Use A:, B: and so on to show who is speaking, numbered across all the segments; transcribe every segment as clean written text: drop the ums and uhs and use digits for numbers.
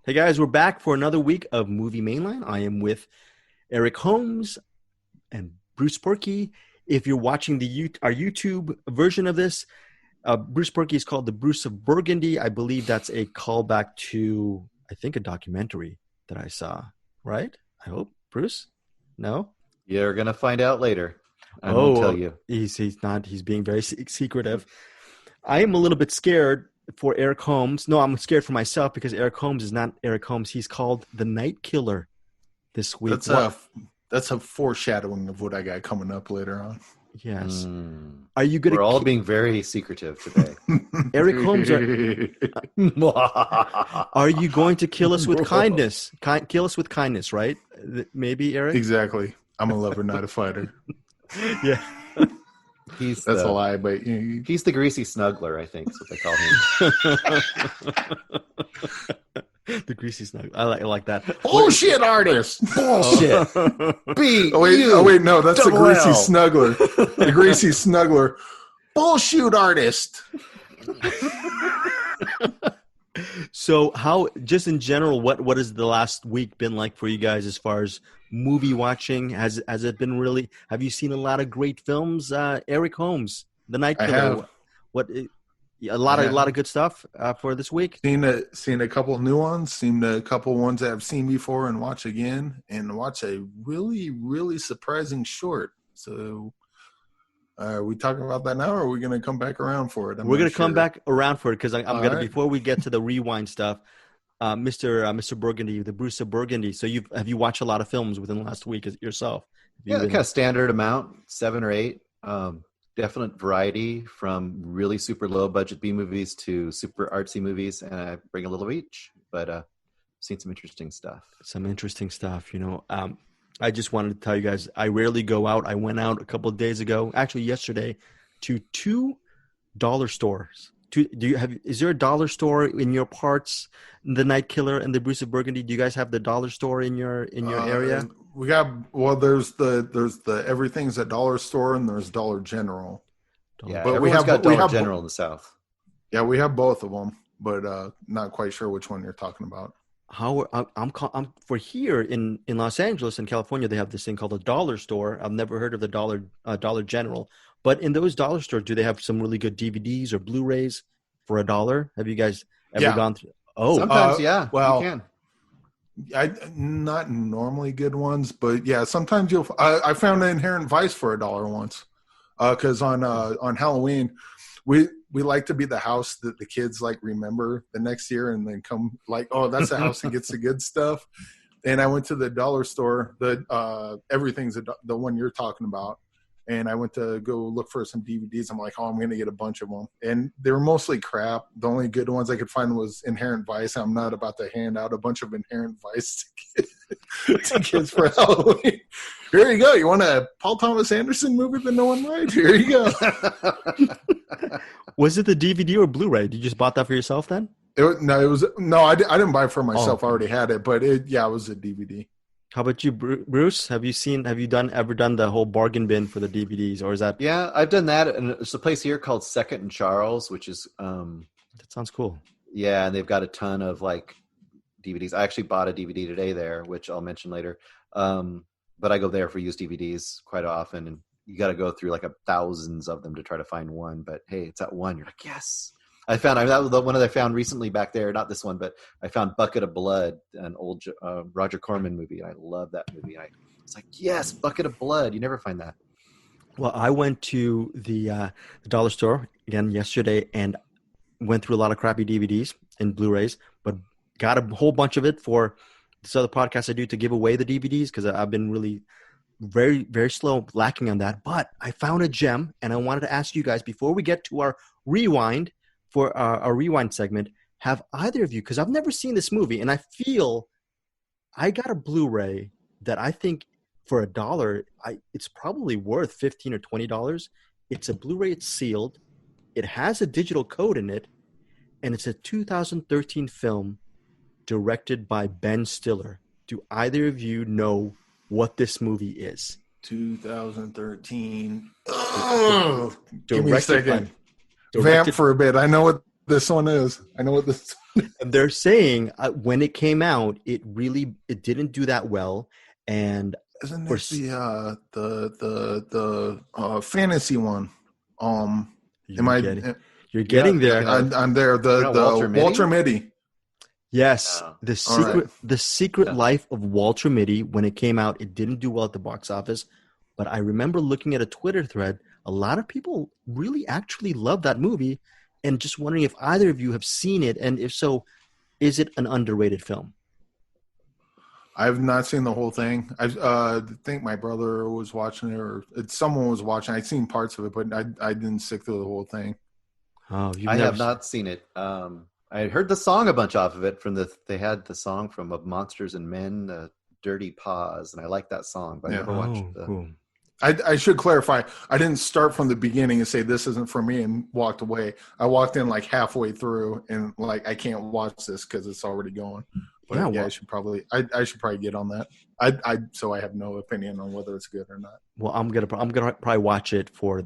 A: Hey guys, we're back for another week of Movie Mainline. I am with ericholmes and brucepurkey. If you're watching our YouTube version of this, brucepurkey is called the Bruce of Burgundy. I believe that's a callback to, I think, a documentary that I saw. Right? I hope. Bruce? No?
B: You're gonna find out later. I won't tell you.
A: He's not. He's being very secretive. I am a little bit scared for Eric Holmes. No, I'm scared for myself because Eric Holmes is not Eric Holmes. He's called the Night Killer this week.
C: That's a foreshadowing of what I got coming up later on.
A: Yes. Are you going to?
B: We're all being very secretive today.
A: Eric Holmes, are you going to kill us with kindness? Kill us with kindness, right? Maybe, Eric?
C: Exactly. I'm a lover, not a fighter.
A: Yeah.
C: That's a lie, but
B: he's the greasy snuggler, I think is what they call
A: him. The greasy snuggler. I like that.
C: Bullshit artist.
B: Bullshit.
C: Wait, no, that's the greasy snuggler. The greasy snuggler. Bullshit artist.
A: So how, just in general, what has the last week been like for you guys as far as movie watching? Has it been really, have you seen a lot of great films? Eric Holmes, The Night Killer.
C: I have.
A: A lot of good stuff for this week?
C: Seen a couple of new ones, seen a couple of ones that I've seen before and watch again, and watch a really, really surprising short. So are we talking about that now, or are we going to come back around for it?
A: We're going to come back around for it because I'm going to, before we get to the rewind stuff, Mr. Burgundy, the Bruce of Burgundy. So have you watched a lot of films within the last week yourself?
B: Kind of standard amount, 7 or 8. Definite variety from really super low budget B movies to super artsy movies, and I bring a little of each. But seen some interesting stuff. I just wanted to tell you guys, I rarely go out. I went out a couple of days ago, actually yesterday, to $2 stores. Is there a dollar store in your parts? The Night Killer and the Bruce of Burgundy. Do you guys have the dollar store in your area?
C: We got, there's the everything's a dollar store and there's Dollar General.
B: Yeah, but we have got Dollar General in the South.
C: Yeah, we have both of them, but not quite sure which one you're talking about.
A: I'm for here in Los Angeles and California, they have this thing called a dollar store. I've never heard of the Dollar General, but in those dollar stores, do they have some really good DVDs or Blu-rays for $1? Have you guys ever gone through? Oh,
B: sometimes, yeah. Well, you can.
C: Not normally good ones, but yeah, sometimes I found an Inherent Vice for $1 once, because on Halloween we like to be the house that the kids like remember the next year and then come like, oh, that's the house that gets the good stuff. And I went to the dollar store, everything's the one you're talking about. And I went to go look for some DVDs. I'm like, I'm going to get a bunch of them. And they were mostly crap. The only good ones I could find was Inherent Vice. I'm not about to hand out a bunch of Inherent Vice to kids for Halloween. Here you go. You want a Paul Thomas Anderson movie that no one liked? Here you go.
A: Was it the DVD or Blu-ray? You just bought that for yourself then?
C: I didn't buy it for myself. I already had it, but it was a DVD.
A: How about you, Bruce? Have you ever done the whole bargain bin for the DVDs, or is that?
B: Yeah, I've done that, and there's a place here called Second and Charles, which is
A: that sounds cool.
B: Yeah, and they've got a ton of like DVDs. I actually bought a DVD today there, which I'll mention later. But I go there for used DVDs quite often, and you got to go through like thousands of them to try to find one. But hey, it's that one. You're like, yes. That was the one that I found recently back there. Not this one, but I found Bucket of Blood, an old Roger Corman movie. I love that movie. I was like, yes, Bucket of Blood. You never find that.
A: Well, I went to the dollar store again yesterday and went through a lot of crappy DVDs and Blu-rays, but got a whole bunch of it for this other podcast I do to give away the DVDs because I've been really very, very slow, lacking on that. But I found a gem, and I wanted to ask you guys before we get to our rewind. For our rewind segment, have either of you, because I've never seen this movie, and I feel I got a Blu-ray that I think for $1, it's probably worth $15 or $20. It's a Blu-ray, it's sealed, it has a digital code in it, and it's a 2013 film directed by Ben Stiller. Do either of you know what this movie is?
C: 2013. Oh, give me a second.
A: Directed,
C: Vamp for a bit. I know what this one is. I know what this.
A: And they're saying when it came out, it didn't do that well, and
C: Isn't
A: for
C: it the fantasy one?
A: you're getting there.
C: I'm there. The Walter Mitty.
A: Yes,
B: Oh.
A: the secret life of Walter Mitty. When it came out, it didn't do well at the box office, but I remember looking at a Twitter thread. A lot of people really actually love that movie, and just wondering if either of you have seen it, and if so, is it an underrated film?
C: I've not seen the whole thing. I think my brother was watching it, or someone was watching. I've seen parts of it, but I didn't stick through the whole thing.
A: Oh,
B: I have not seen it. I heard the song a bunch off of it they had the song from Of Monsters and Men, Dirty Paws, and I like that song, but I never watched the...
A: Cool.
C: I should clarify. I didn't start from the beginning and say this isn't for me and walked away. I walked in like halfway through and like I can't watch this because it's already going. But I should probably get on that. So I have no opinion on whether it's good or not.
A: Well, I'm gonna probably watch it for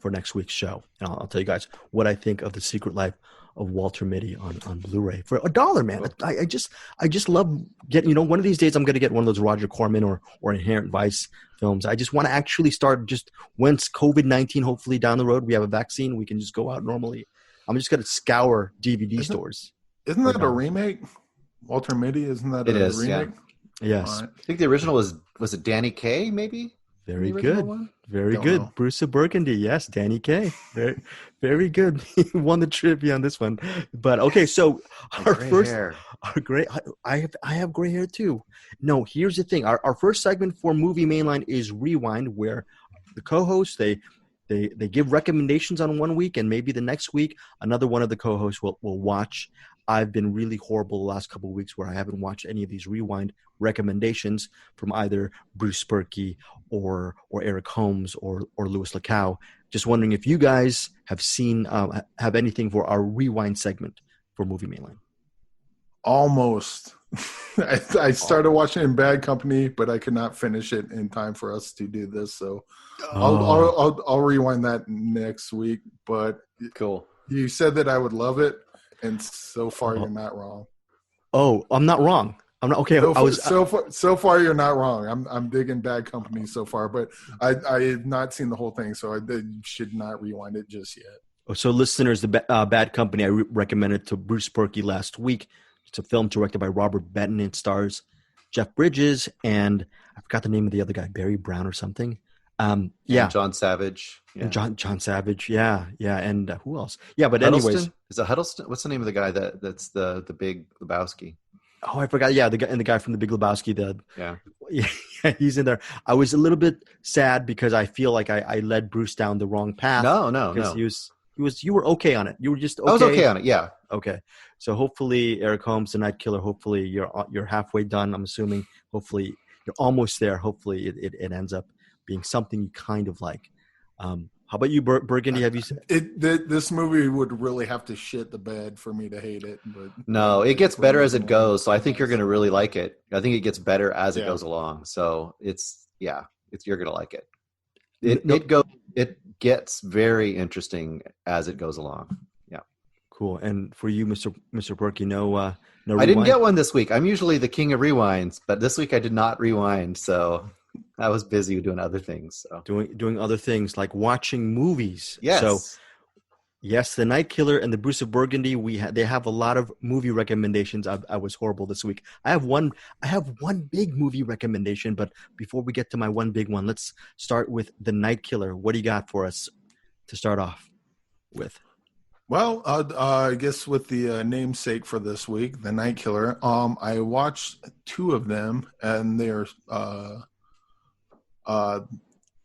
A: next week's show, and I'll tell you guys what I think of The Secret Life of Walter Mitty on Blu-ray for $1, man. I just love getting, one of these days I'm gonna get one of those Roger Corman or Inherent Vice films. I just want to actually start just once COVID-19 hopefully down the road we have a vaccine, we can just go out normally. I'm just gonna scour DVD stores.
C: Isn't that a remake? Walter Mitty, isn't that a remake?
A: Yeah. Yes.
B: I think the original was it Danny Kaye, maybe?
A: Very good. Very good. Know. Bruce of Burgundy. Yes, Danny Kaye. Very, very good. He won the trivia on this one. But okay, so our gray. I have gray hair too. No, here's the thing. Our first segment for Movie Mainline is Rewind, where the co-hosts they give recommendations on one week, and maybe the next week another one of the co-hosts will watch. I've been really horrible the last couple of weeks where I haven't watched any of these Rewind recommendations from either Brucepurkey or Eric Holmes or Luis Lacau. Just wondering if you guys have seen have anything for our Rewind segment for Movie Mainline.
C: Almost. I started watching in bad company, but I could not finish it in time for us to do this. So I'll rewind that next week. But
B: cool.
C: You said that I would love it. And so far, you're not wrong.
A: Oh, I'm not wrong. I'm not okay.
C: So far, you're not wrong. I'm digging Bad Company so far, but I have not seen the whole thing, so I should not rewind it just yet.
A: So, listeners, the Bad Company I recommended to Brucepurkey last week. It's a film directed by Robert Benton. It stars Jeff Bridges and I forgot the name of the other guy, Barry Brown or something.
B: And John Savage.
A: Yeah. And John Savage. Yeah. And who else? Yeah, but
B: Huddleston?
A: anyways.
B: Is it Huddleston? What's the name of the guy that's the Big Lebowski?
A: Oh, I forgot. Yeah, the guy from the Big Lebowski. Yeah, he's in there. I was a little bit sad because I feel like I led Bruce down the wrong path.
B: No.
A: You were okay on it. You were just okay.
B: I was okay on it. Yeah.
A: Okay. So hopefully, Eric Holmes, The Night Killer. Hopefully, you're halfway done. I'm assuming. Hopefully, you're almost there. Hopefully, it ends up being something you kind of like. How about you, Burgundy? Have you seen
C: this movie would really have to shit the bed for me to hate it. But
B: no, it gets better as it goes. So I think you're going to really like it. I think it gets better as it goes along. So you're going to like it. It gets very interesting as it goes along. Yeah.
A: Cool. And for you, Mr. Purkey, no
B: I didn't get one this week. I'm usually the king of rewinds, but this week I did not rewind. So I was busy doing other things. So.
A: Doing other things like watching movies.
B: Yes.
A: So, yes, The Night Killer and the Bruce of Burgundy. They have a lot of movie recommendations. I was horrible this week. I have one big movie recommendation, but before we get to my one big one, let's start with The Night Killer. What do you got for us to start off with?
C: Well, I guess with the namesake for this week, The Night Killer. I watched two of them, and they're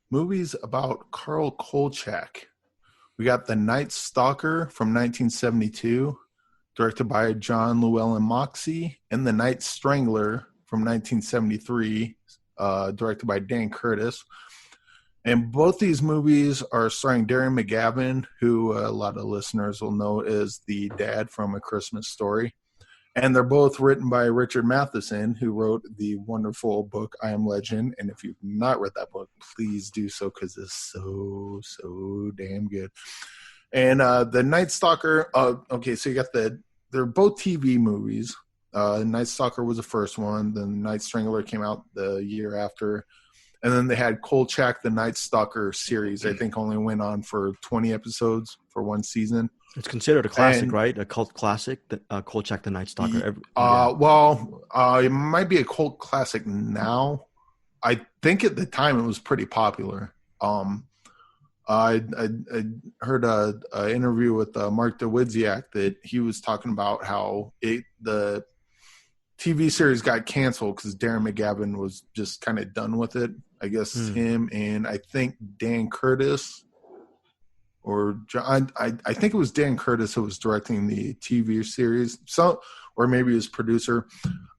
C: movies about Carl Kolchak. We got The Night Stalker from 1972, directed by John Llewellyn Moxey, and The Night Strangler from 1973, directed by Dan Curtis. And both these movies are starring Darren McGavin, who a lot of listeners will know is the dad from A Christmas Story. And they're both written by Richard Matheson, who wrote the wonderful book I Am Legend. And if you've not read that book, please do so because it's so damn good. And the Night Stalker. Okay, so you got they're both TV movies. Night Stalker was the first one. Then Night Strangler came out the year after. And then they had Kolchak, the Night Stalker series. I think only went on for 20 episodes for one season.
A: It's considered a classic, right? A cult classic, Kolchak, the Night Stalker.
C: Well, it might be a cult classic now. I think at the time it was pretty popular. I heard an interview with Mark Dawidziak that he was talking about how the TV series got canceled because Darren McGavin was just kind of done with it. I guess him and I think Dan Curtis or John, I think it was Dan Curtis who was directing the TV series. Or maybe his producer.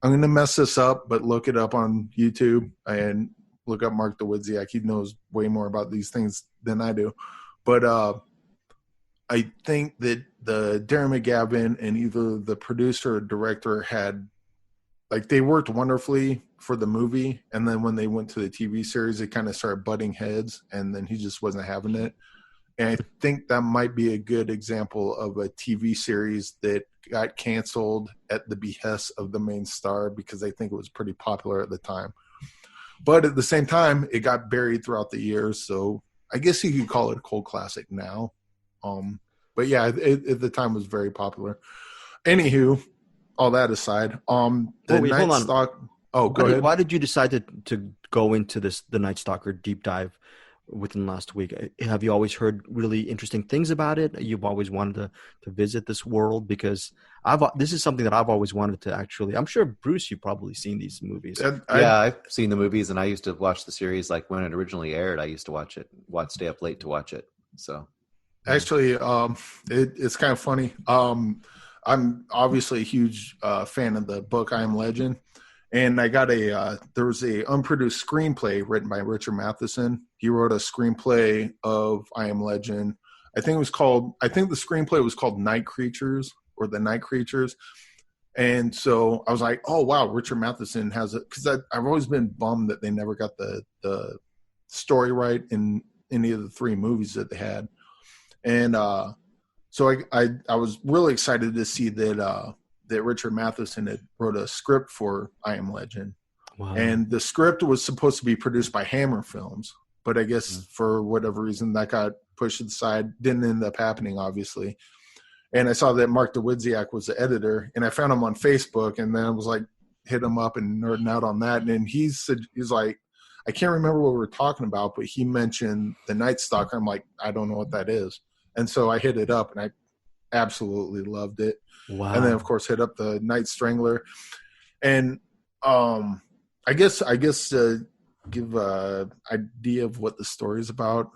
C: I'm going to mess this up, but look it up on YouTube and look up Mark Dawidziak. He knows way more about these things than I do. But I think that the Darren McGavin and either the producer or director had, like, they worked wonderfully for the movie, and then when they went to the TV series, they kind of started butting heads, and then he just wasn't having it. And I think that might be a good example of a TV series that got canceled at the behest of the main star because I think it was pretty popular at the time. But at the same time, it got buried throughout the years, so I guess you could call it a cult classic now. But yeah, at the time it was very popular. Anywho, all that aside, Night Stalker. Oh, go ahead.
A: Why did you decide to go into the Night Stalker deep dive within the last week? Have you always heard really interesting things about it? You've always wanted to visit this world? Because this is something that I've always wanted to actually. I'm sure, Bruce, you've probably seen these movies.
B: I've seen the movies, and I used to watch the series like when it originally aired. I used to watch it, stay up late to watch it. So
C: actually, it's kind of funny. I'm obviously a huge fan of the book I Am Legend. And I got there was a unproduced screenplay written by Richard Matheson. He wrote a screenplay of I Am Legend. I think the screenplay was called Night Creatures or The Night Creatures. And so I was like, oh, wow, Richard Matheson has it. Because I've always been bummed that they never got the story right in any of the three movies that they had. And so I was really excited to see that Richard Matheson had wrote a script for I Am Legend. Wow. And the script was supposed to be produced by Hammer Films, but I guess for whatever reason that got pushed aside. Didn't end up happening, obviously. And I saw that Mark Dawidziak was the editor, and I found him on Facebook, and then I was like, hit him up and nerding out on that. And he's like, I can't remember what we were talking about, but he mentioned the Night Stalker. I'm like, I don't know what that is. And so I hit it up, and I absolutely loved it. Wow. And then, of course, hit up the Night Strangler. And I guess give an idea of what the story is about.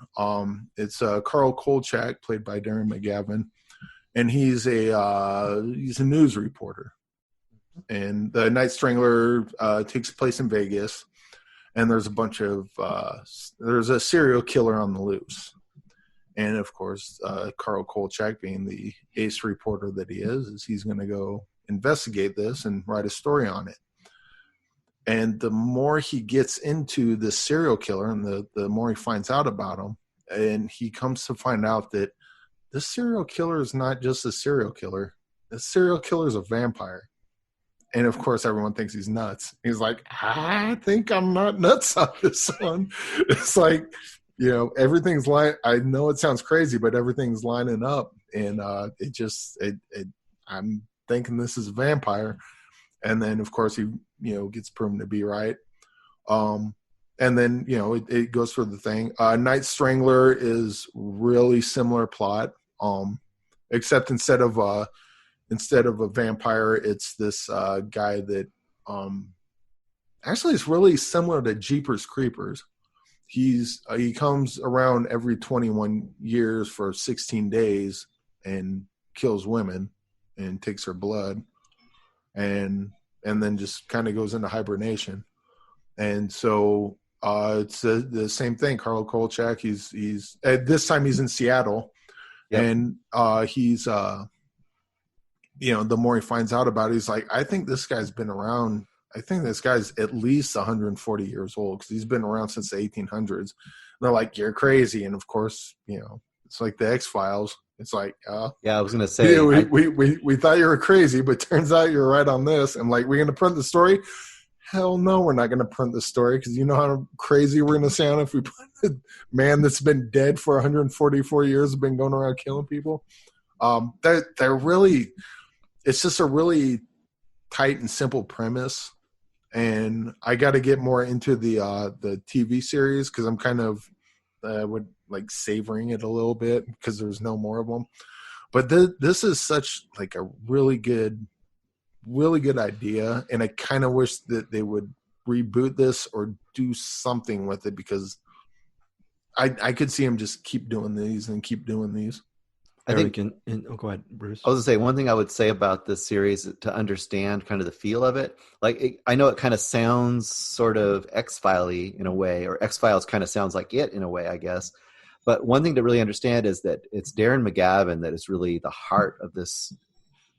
C: It's Carl Kolchak, played by Darren McGavin, and he's a news reporter. And the Night Strangler takes place in Vegas, and there's there's a serial killer on the loose. And, of course, Carl Kolchak, being the ace reporter that he is he's going to go investigate this and write a story on it. And the more he gets into the serial killer and the more he finds out about him, and he comes to find out that this serial killer is not just a serial killer. The serial killer is a vampire. And, of course, everyone thinks he's nuts. He's like, I think I'm not nuts on this one. It's like, everything's I know it sounds crazy, but everything's lining up, and I'm thinking this is a vampire, and then of course he gets proven to be right, and then it goes for the thing. Night Strangler is really similar plot, except instead of a vampire, it's this guy that actually is really similar to Jeepers Creepers. He comes around every 21 years for 16 days and kills women and takes her blood, and then just kind of goes into hibernation. And so it's the same thing. Carl Kolchak, he's at this time he's in Seattle, yep. And he's the more he finds out about it, he's like, I think this guy's been around. I think this guy's at least 140 years old because he's been around since the 1800s. And they're like, you're crazy. And of course, it's like the X-Files. It's like,
B: Yeah, I was gonna say,
C: yeah, we thought you were crazy, but turns out you're right on this. And like, we're gonna print the story. Hell no, we're not gonna print the story, because you know how crazy we're gonna sound if we put a man that's been dead for 144 years, been going around killing people. They're really, it's just a really tight and simple premise. And I got to get more into the TV series, because I'm kind of would like savoring it a little bit, because there's no more of them. But this is such like a really good idea, and I kind of wish that they would reboot this or do something with it, because I could see him just keep doing these and keep doing these.
B: I think,
A: go ahead, Bruce.
B: I was gonna say, one thing I would say about this series to understand kind of the feel of it, I know it kind of sounds sort of X-File-y in a way, or X-Files kind of sounds like it in a way, I guess. But one thing to really understand is that it's Darren McGavin that is really the heart of this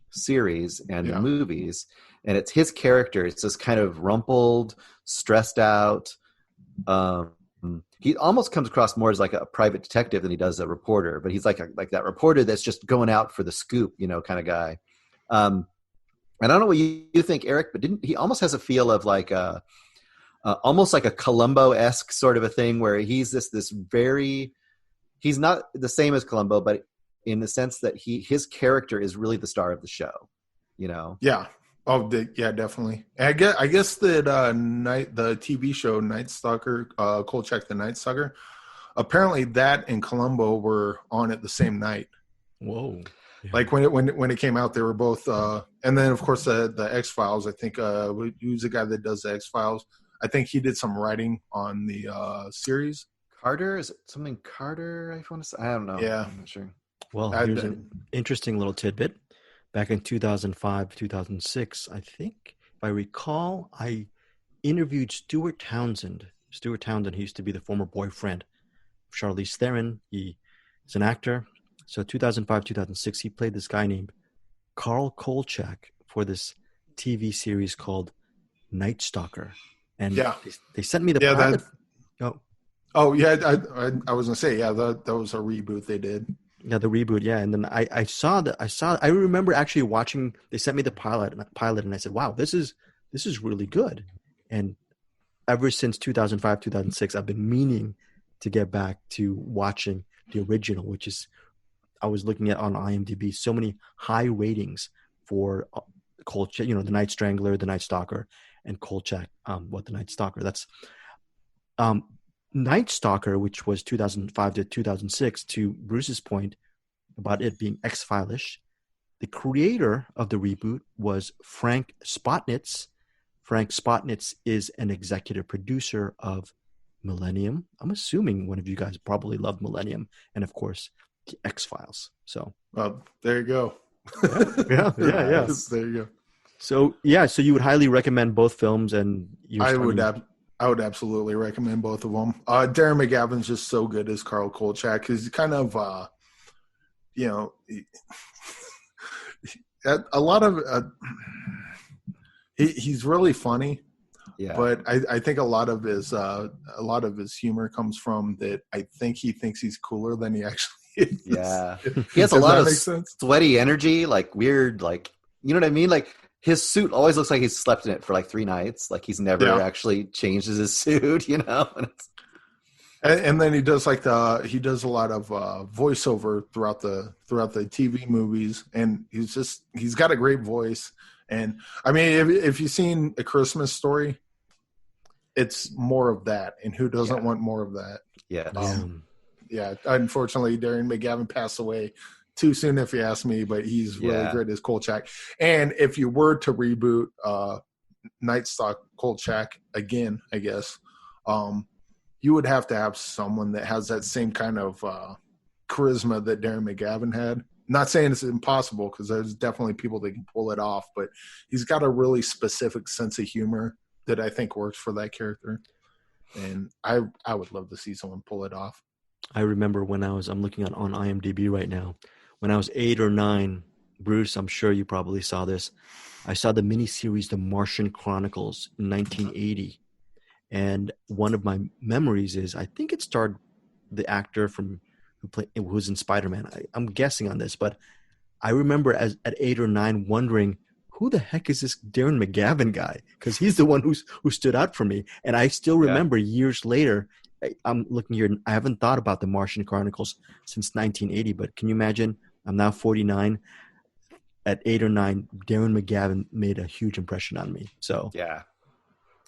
B: series and the movies, and it's his character. It's this kind of rumpled, stressed out. He almost comes across more as like a private detective than he does a reporter, but he's like that reporter that's just going out for the scoop, kind of guy. And I don't know what you think, Eric, but he almost has a feel of like almost like a Columbo-esque sort of a thing, where he's he's not the same as Columbo, but in the sense that his character is really the star of the show,
C: Yeah. Oh, yeah, definitely. I guess that the TV show Night Stalker, Kolchak the Night Stalker, apparently that and Columbo were on at the same night.
A: Whoa!
C: Yeah. Like when it came out, they were both. And then of course the X-Files. I think who's the guy that does the X-Files? I think he did some writing on the series.
B: Carter, is it something Carter? I want to say. I don't know.
C: Yeah,
B: I'm not sure.
A: Well, here's an interesting little tidbit. Back in 2005, 2006, I think, if I recall, I interviewed Stuart Townsend. Stuart Townsend, he used to be the former boyfriend of Charlize Theron. He is an actor. So 2005, 2006, he played this guy named Carl Kolchak for this TV series called Night Stalker. And they sent me the pilot.
C: Oh, yeah, I was going to say, that was a reboot they did.
A: Yeah, the reboot. Yeah, and then I remember actually watching. They sent me the pilot, and I said, "Wow, this is really good." And ever since 2005, 2006, I've been meaning to get back to watching the original, which is I was looking at on IMDb. So many high ratings for Kolchak, the Night Strangler, the Night Stalker, and Kolchak. The Night Stalker? That's Night Stalker, which was 2005 to 2006, to Bruce's point about it being X-File-ish, the creator of the reboot was Frank Spotnitz. Frank Spotnitz is an executive producer of Millennium. I'm assuming one of you guys probably loved Millennium, and of course, the X-Files. So,
C: there you go.
A: Yeah. There
C: you go.
A: So, so you would highly recommend both films, and
C: I would absolutely recommend both of them. Darren McGavin's just so good as Carl Kolchak. He's kind of, a lot of, he's really funny. Yeah. But I think a lot of his humor comes from that. I think he thinks he's cooler than he actually is.
B: Yeah. He has a lot of sweaty energy, like weird, like, you know what I mean? Like, his suit always looks like he's slept in it for like 3 nights. Like he's never actually changed his suit,
C: And then he does he does a lot of voiceover throughout the TV movies, and he's got a great voice. And I mean, if you've seen A Christmas Story, it's more of that. And who doesn't want more of that?
B: Yeah.
C: Unfortunately, Darren McGavin passed away too soon, if you ask me, but he's really great as Kolchak. And if you were to reboot Night Stalker Kolchak again, I guess, you would have to have someone that has that same kind of charisma that Darren McGavin had. Not saying it's impossible, because there's definitely people that can pull it off, but he's got a really specific sense of humor that I think works for that character. And I would love to see someone pull it off.
A: I remember when I'm looking on IMDb right now, when I was 8 or 9, Bruce, I'm sure you probably saw this. I saw the miniseries The Martian Chronicles in 1980. And one of my memories is, I think it starred the actor from who was in Spider-Man. I'm guessing on this, but I remember at 8 or 9 wondering, who the heck is this Darren McGavin guy? Because he's the one who stood out for me. And I still remember years later, I'm looking here, I haven't thought about the Martian Chronicles since 1980, but can you imagine? I'm now 49. At 8 or 9, Darren McGavin made a huge impression on me. So
B: yeah,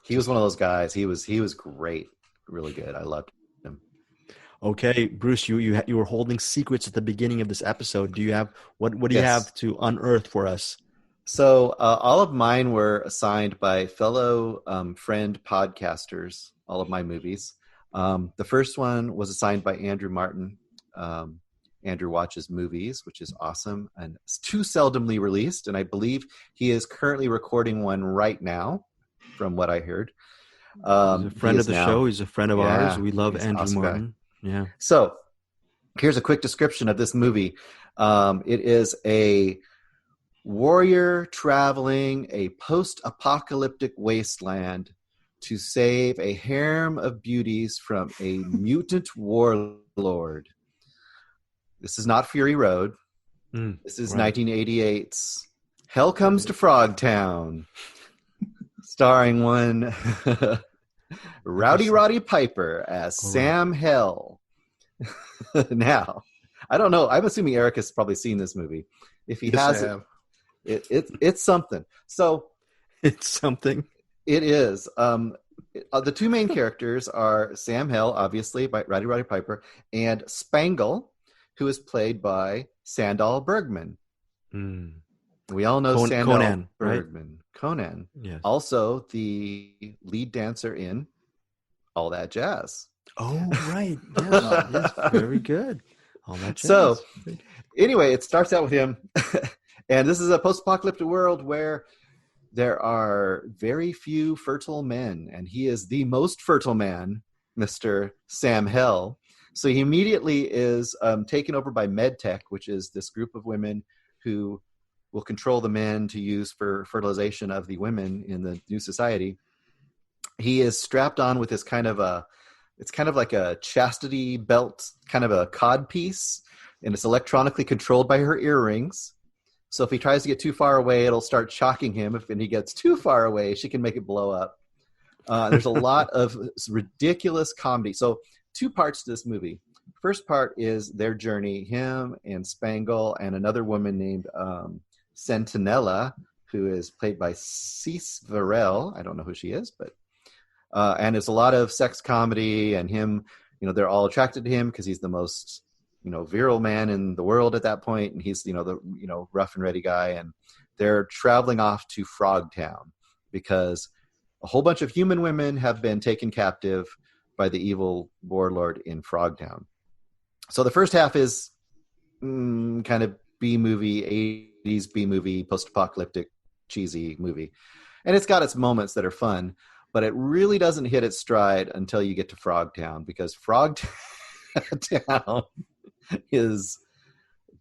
B: he was one of those guys. He was great, really good. I loved him.
A: Okay, Bruce, you were holding secrets at the beginning of this episode. Do you have what do you have to unearth for us?
B: So all of mine were assigned by fellow friend podcasters, all of my movies. The first one was assigned by Andrew Martin. Andrew watches movies, which is awesome, and it's too seldomly released. And I believe he is currently recording one right now, from what I heard.
A: He's a friend of the show. He's a friend of ours. We love Andrew
B: awesome
A: Martin.
B: Guy.
A: Yeah.
B: So here's a quick description of this movie. It is a warrior traveling a post-apocalyptic wasteland to save a harem of beauties from a mutant warlord. This is not Fury Road. This is 1988's Hell Comes to Frogtown, starring one Rowdy Roddy Piper as Sam Hell. Now, I don't know. I'm assuming Eric has probably seen this movie. If he hasn't, it's something. So
A: it's something.
B: It is. The two main characters are Sam Hell, obviously, by Rowdy Roddy Piper, and Spangle, who is played by Sandal Bergman. We all know Sandal Bergman. Right? Conan. Yes. Also the lead dancer in All That Jazz.
A: Oh, right. Yes, very good. All That Jazz.
B: So, anyway, it starts out with him. And this is a post-apocalyptic world where there are very few fertile men. And he is the most fertile man, Mr. Sam Hell. So he immediately is taken over by MedTech, which is this group of women who will control the men to use for fertilization of the women in the new society. He is strapped on with this it's kind of like a chastity belt, kind of a cod piece, and it's electronically controlled by her earrings. So if he tries to get too far away, it'll start shocking him. If he gets too far away, she can make it blow up. There's a lot of ridiculous comedy. So 2 parts to this movie. First part is their journey, him and Spangle and another woman named Sentinella, who is played by Cease Varel. I don't know who she is, but and it's a lot of sex comedy, and him, they're all attracted to him because he's the most, virile man in the world at that point, and he's, the rough and ready guy, and they're traveling off to Frogtown because a whole bunch of human women have been taken captive by the evil warlord in Frogtown. So the first half is kind of B-movie, 80s B-movie, post-apocalyptic, cheesy movie. And it's got its moments that are fun, but it really doesn't hit its stride until you get to Frogtown, because Frogtown is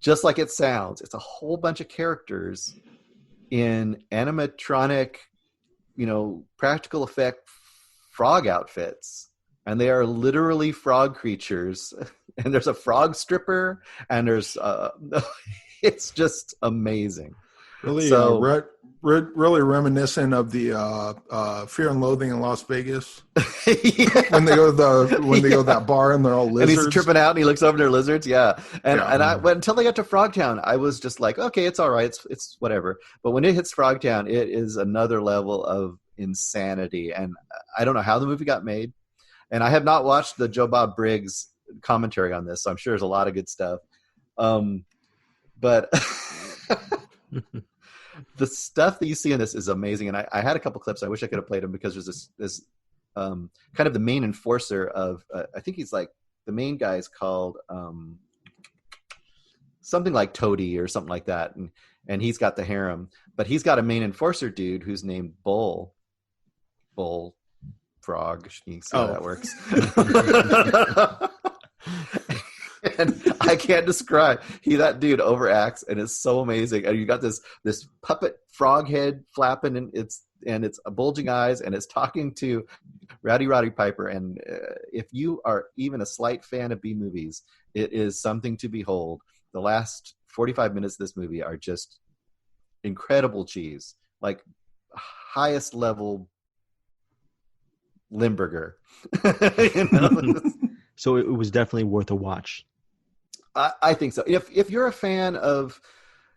B: just like it sounds. It's a whole bunch of characters in animatronic, practical effect frog outfits. And they are literally frog creatures. And there's a frog stripper, and there's it's just amazing.
C: Really, really reminiscent of the Fear and Loathing in Las Vegas.
B: Yeah.
C: When they go to that bar and they're all lizards.
B: And he's tripping out and he looks over, they're lizards. Yeah. And until they got to Frogtown, I was just like, okay, it's all right. It's whatever. But when it hits Frogtown, it is another level of insanity. And I don't know how the movie got made. And I have not watched the Joe Bob Briggs commentary on this, so I'm sure there's a lot of good stuff. But the stuff that you see in this is amazing. And I had a couple clips. I wish I could have played them, because there's this kind of the main enforcer of, I think he's like, the main guy is called something like Toady or something like that. And he's got the harem. But he's got a main enforcer dude who's named Bull Frog. You can see how that works. And I can't describe. That dude overacts, and it's so amazing. And you got this puppet frog head flapping, and it's and it's bulging eyes, and it's talking to Rowdy Roddy Piper. And if you are even a slight fan of B movies, it is something to behold. The last 45 minutes of this movie are just incredible cheese, like highest level Limburger. You know?
A: So it was definitely worth a watch.
B: I think so. If you're a fan of,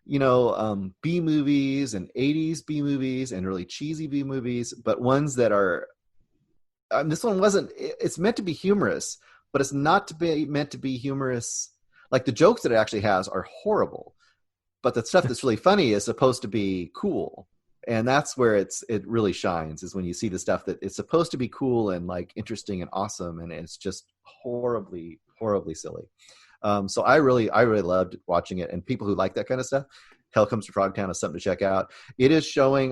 B: you know, B movies and 80s B movies and really cheesy B movies, but ones that are, this one wasn't, it's meant to be humorous, but it's not meant to be humorous. Like the jokes that it actually has are horrible, but the stuff that's really funny is supposed to be cool. And that's where it really shines, is when you see the stuff that it's supposed to be cool and like interesting and awesome, and it's just horribly, horribly silly. So I really loved watching it, and people who like that kind of stuff, Hell Comes to Frogtown is something to check out. It is showing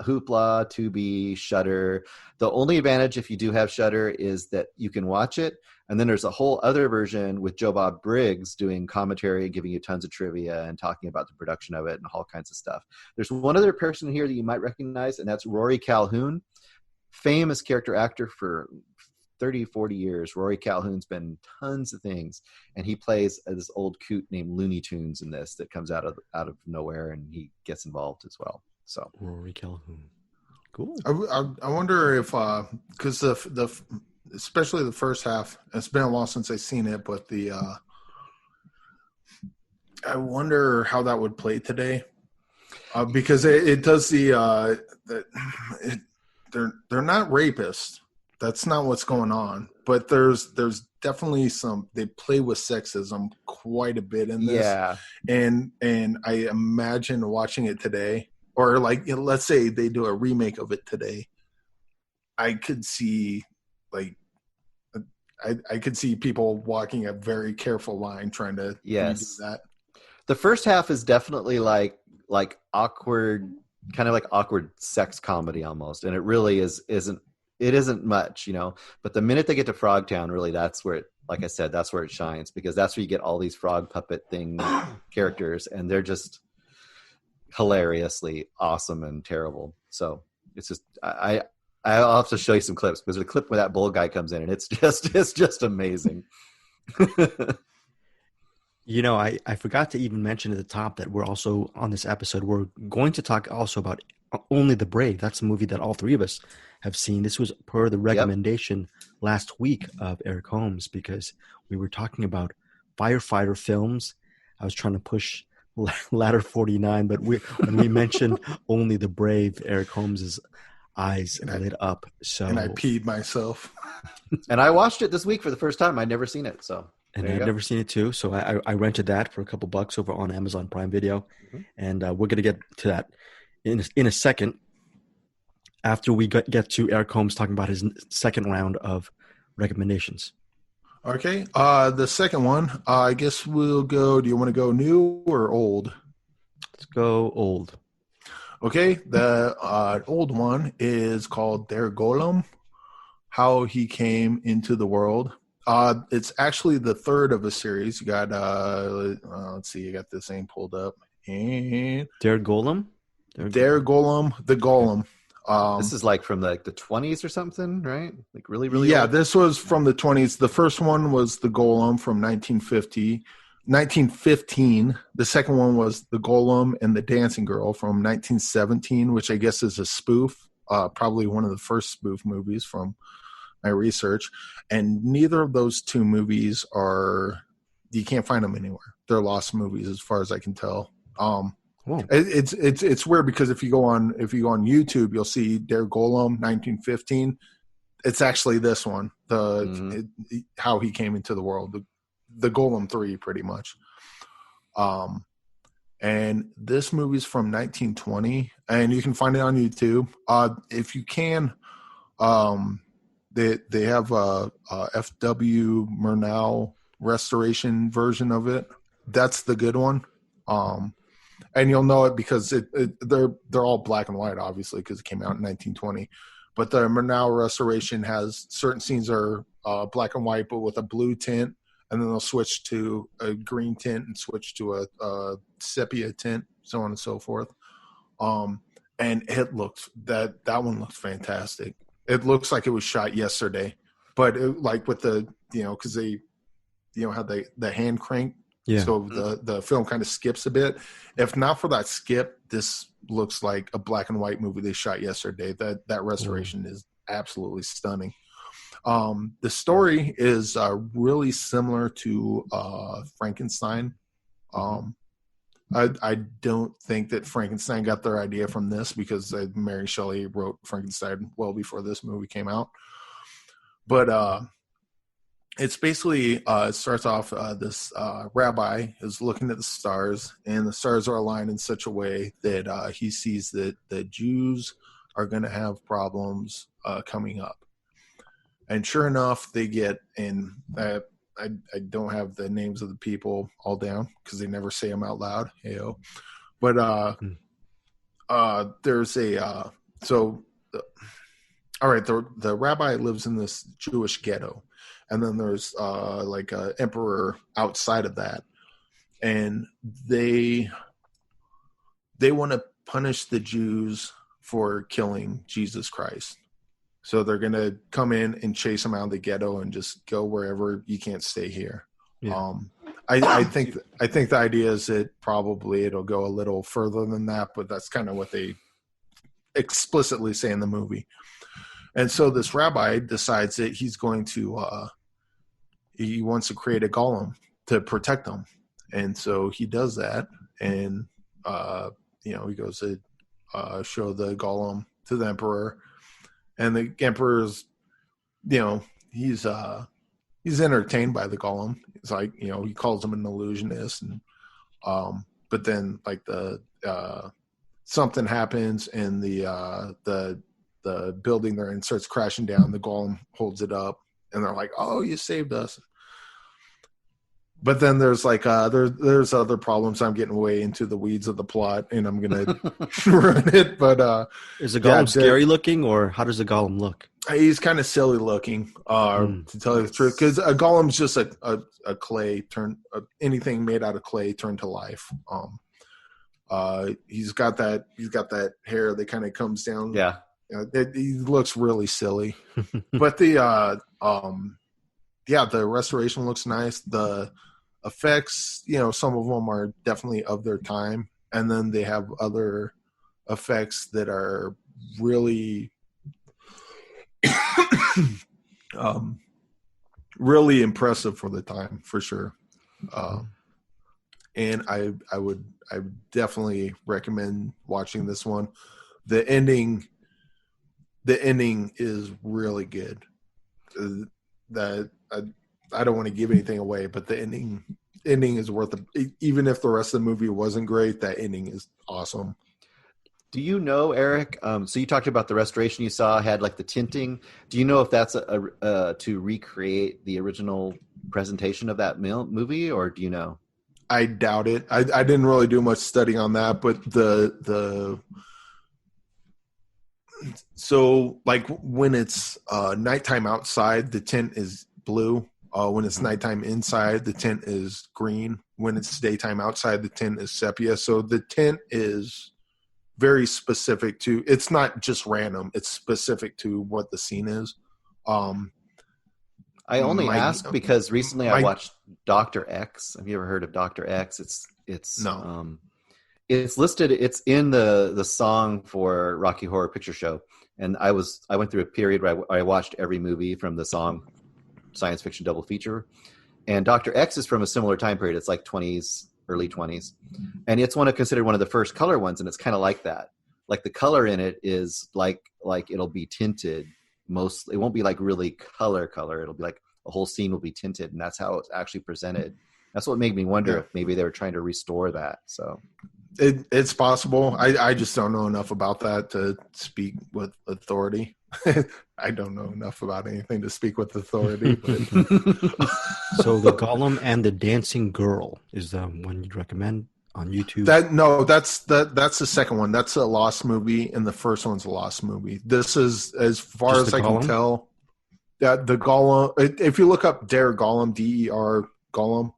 B: Hoopla, Tubi, Shudder. The only advantage if you do have Shudder is that you can watch it, and then there's a whole other version with Joe Bob Briggs doing commentary, giving you tons of trivia and talking about the production of it and all kinds of stuff. There's one other person here that you might recognize, and that's Rory Calhoun, famous character actor for 30, 40 years. Rory Calhoun's been tons of things, and he plays this old coot named Looney Tunes in this that comes out of nowhere, and he gets involved as well. So
A: Rory Calhoun, cool.
C: I wonder if because the especially the first half, it's been a while since I've seen it, but I wonder how that would play today, because it does they're not rapists. That's not what's going on, but there's definitely they play with sexism quite a bit in this.
B: Yeah.
C: And I imagine watching it today, or like, you know, let's say they do a remake of it today, I could see I could see people walking a very careful line trying to do that.
B: The first half is definitely like awkward, kind of like awkward sex comedy almost, and it really isn't much, you know. But the minute they get to Frogtown, really, that's where like I said, that's where it shines, because that's where you get all these frog puppet characters, and they're just hilariously awesome and terrible. So it's just I'll have to show you some clips, because the clip where that bull guy comes in, and it's just amazing.
A: You know, I forgot to even mention at the top that we're also on this episode, we're going to talk also about Only the Brave. That's a movie that all three of us have seen. This was per the recommendation last week of Eric Holmes, because we were talking about firefighter films. I was trying to push Ladder 49, but when we mentioned Only the Brave, Eric Holmes's eyes lit up. And
C: I peed myself.
B: And I watched it this week for the first time. I'd never seen it, so.
A: And I've never seen it too, so I rented that for a couple bucks over on Amazon Prime Video, and we're gonna get to that in a second. After we get to Eric Holmes talking about his second round of recommendations.
C: Okay, the second one, I guess we'll go. Do you want to go new or old?
A: Let's go old.
C: Okay, the old one is called Der Golem, How He Came into the World. It's actually the third of a series. You got, let's see, you got this thing pulled up. And
A: Der Golem?
C: Der Golem, the Golem.
B: This is like from the 20s or something, right? Like really, really
C: Yeah,
B: old?
C: this was from the 20s. The first one was the Golem from 1915. The second one was the Golem and the Dancing Girl from 1917, which I guess is a spoof, probably one of the first spoof movies from my research. And neither of those two movies you can't find them anywhere. They're lost movies as far as I can tell. It's weird, because if you go on YouTube, you'll see Der Golem 1915. It's actually this one, How He Came into the World, the Golem 3, pretty much. And this movie's from 1920, and you can find it on YouTube. If you can, they have a F.W. Murnau restoration version of it. That's the good one. And you'll know it because they're all black and white, obviously, because it came out in 1920. But the Murnau restoration has certain scenes are black and white, but with a blue tint, and then they'll switch to a green tint and switch to a sepia tint, so on and so forth. And and that one looks fantastic. It looks like it was shot yesterday, but like with the because they how the hand crank, so the film kind of skips a bit. If not for that skip, this looks like a black and white movie they shot yesterday. That restoration is absolutely stunning. The story is really similar to Frankenstein. I don't think that Frankenstein got their idea from this, because Mary Shelley wrote Frankenstein well before this movie came out. But it's basically it starts off this rabbi is looking at the stars, and the stars are aligned in such a way that he sees that the Jews are going to have problems coming up. And sure enough, they get in. I don't have the names of the people all down because they never say them out loud. Heyo. But there's a all right. The rabbi lives in this Jewish ghetto, and then there's like an emperor outside of that, and they want to punish the Jews for killing Jesus Christ. So they're going to come in and chase him out of the ghetto and just go wherever. You can't stay here. Yeah. I think the idea is that probably it'll go a little further than that, but that's kind of what they explicitly say in the movie. And so this rabbi decides that he's going to he wants to create a golem to protect them. And so he does that, and he goes to show the golem to the emperor. And the emperor's, he's entertained by the golem. It's like, he calls him an illusionist, and but then like something happens, and the building they're in starts crashing down. The golem holds it up, and they're like, "Oh, you saved us." But then there's like there's other problems. I'm getting way into the weeds of the plot, and I'm gonna ruin it. But
A: is the golem scary looking, or how does the golem look?
C: He's kind of silly looking, to tell you the truth, because a golem's just a clay anything made out of clay turned to life. He's got that hair that kind of comes down.
B: Yeah,
C: he looks really silly. But the restoration looks nice. The effects, some of them are definitely of their time, and then they have other effects that are really really impressive for the time, for sure. And I would definitely recommend watching this one. The ending is really good. I don't want to give anything away, but the ending is worth it. Even if the rest of the movie wasn't great, that ending is awesome.
B: Do you know, Eric? So you talked about the restoration you saw had like the tinting. Do you know if that's to recreate the original presentation of that movie, or do you know?
C: I doubt it. I didn't really do much studying on that, but so like when it's nighttime outside, the tint is blue. When it's nighttime inside, the tint is green. When it's daytime outside, the tint is sepia. So the tint is very specific to, it's not just random. It's specific to what the scene is.
B: I only ask because recently I watched Dr. X. Have you ever heard of Dr. X? It's
C: no.
B: It's listed. It's in the song for Rocky Horror Picture Show, and I went through a period where I watched every movie from the song science fiction double feature, and Dr. X is from a similar time period. It's like 20s, early 20s, and it's considered one of the first color ones, and it's kind of like that. Like the color in it is like it'll be tinted. It won't be like really color. It'll be like a whole scene will be tinted, and that's how it's actually presented. That's what made me wonder if maybe they were trying to restore that. So
C: it's possible. I just don't know enough about that to speak with authority. I don't know enough about anything to speak with authority. But.
A: So the Golem and the Dancing Girl is the one you'd recommend on YouTube?
C: That's the second one. That's a lost movie, and the first one's a lost movie. This is, as far as I can tell, that the Golem. If you look up Der Golem, DER Golem,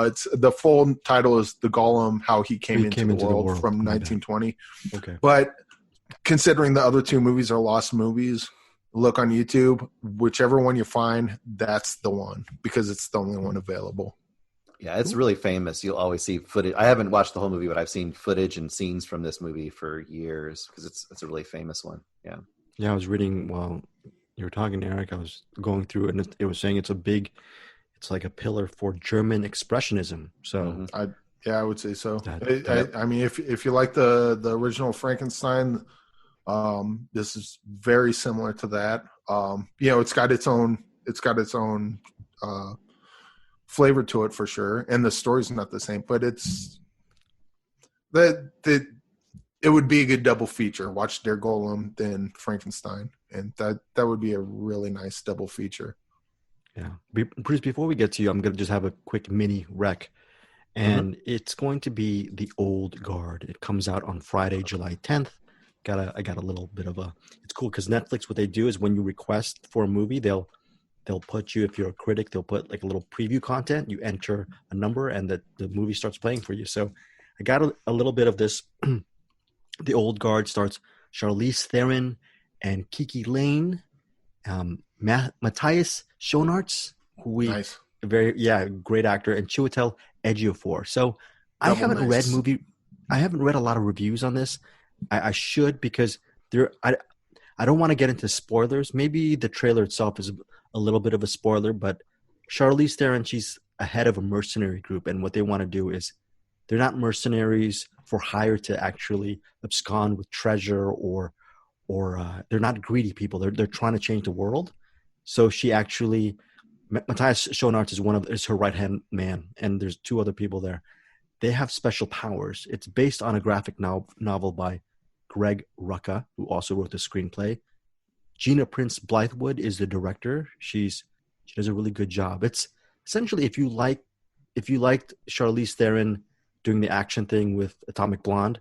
C: it's the full title is The Golem: How He Came into the World from 1920.
A: Okay,
C: but considering the other two movies are lost movies, look on YouTube. Whichever one you find, that's the one, because it's the only one available.
B: Yeah, it's really famous. You'll always see footage. I haven't watched the whole movie, but I've seen footage and scenes from this movie for years because it's a really famous one. Yeah.
A: Yeah, I was reading while you were talking, Eric. I was going through it, and it was saying it's like a pillar for German expressionism. So
C: I would say so. I mean, if you like the original Frankenstein, this is very similar to that. It's got its own flavor to it for sure, and the story's not the same, but it's that it would be a good double feature. Watch Der Golem, then Frankenstein, and that would be a really nice double feature.
A: Yeah, Bruce. Before we get to you, I'm gonna just have a quick mini rec, and it's going to be The Old Guard. It comes out on Friday, July 10th. I got a little bit of a. It's cool because Netflix, what they do is when you request for a movie, they'll put you, if you're a critic, they'll put like a little preview content. You enter a number and the movie starts playing for you. So I got a little bit of this. The Old Guard starts Charlize Theron and Kiki Lane, Matthias Schoenaerts, who great actor, and Chiwetel Ejiofor. So I haven't read a lot of reviews on this. I should, because I don't want to get into spoilers. Maybe the trailer itself is a little bit of a spoiler, but Charlize Theron, she's a head of a mercenary group, and what they want to do is they're not mercenaries for hire to actually abscond with treasure or they're not greedy people. They're trying to change the world. So she actually, Matthias Schoenaerts is her right-hand man, and there's two other people there. They have special powers. It's based on a graphic novel by Greg Rucka, who also wrote the screenplay. Gina Prince Blythewood is the director. She does a really good job. It's essentially, if you liked Charlize Theron doing the action thing with Atomic Blonde,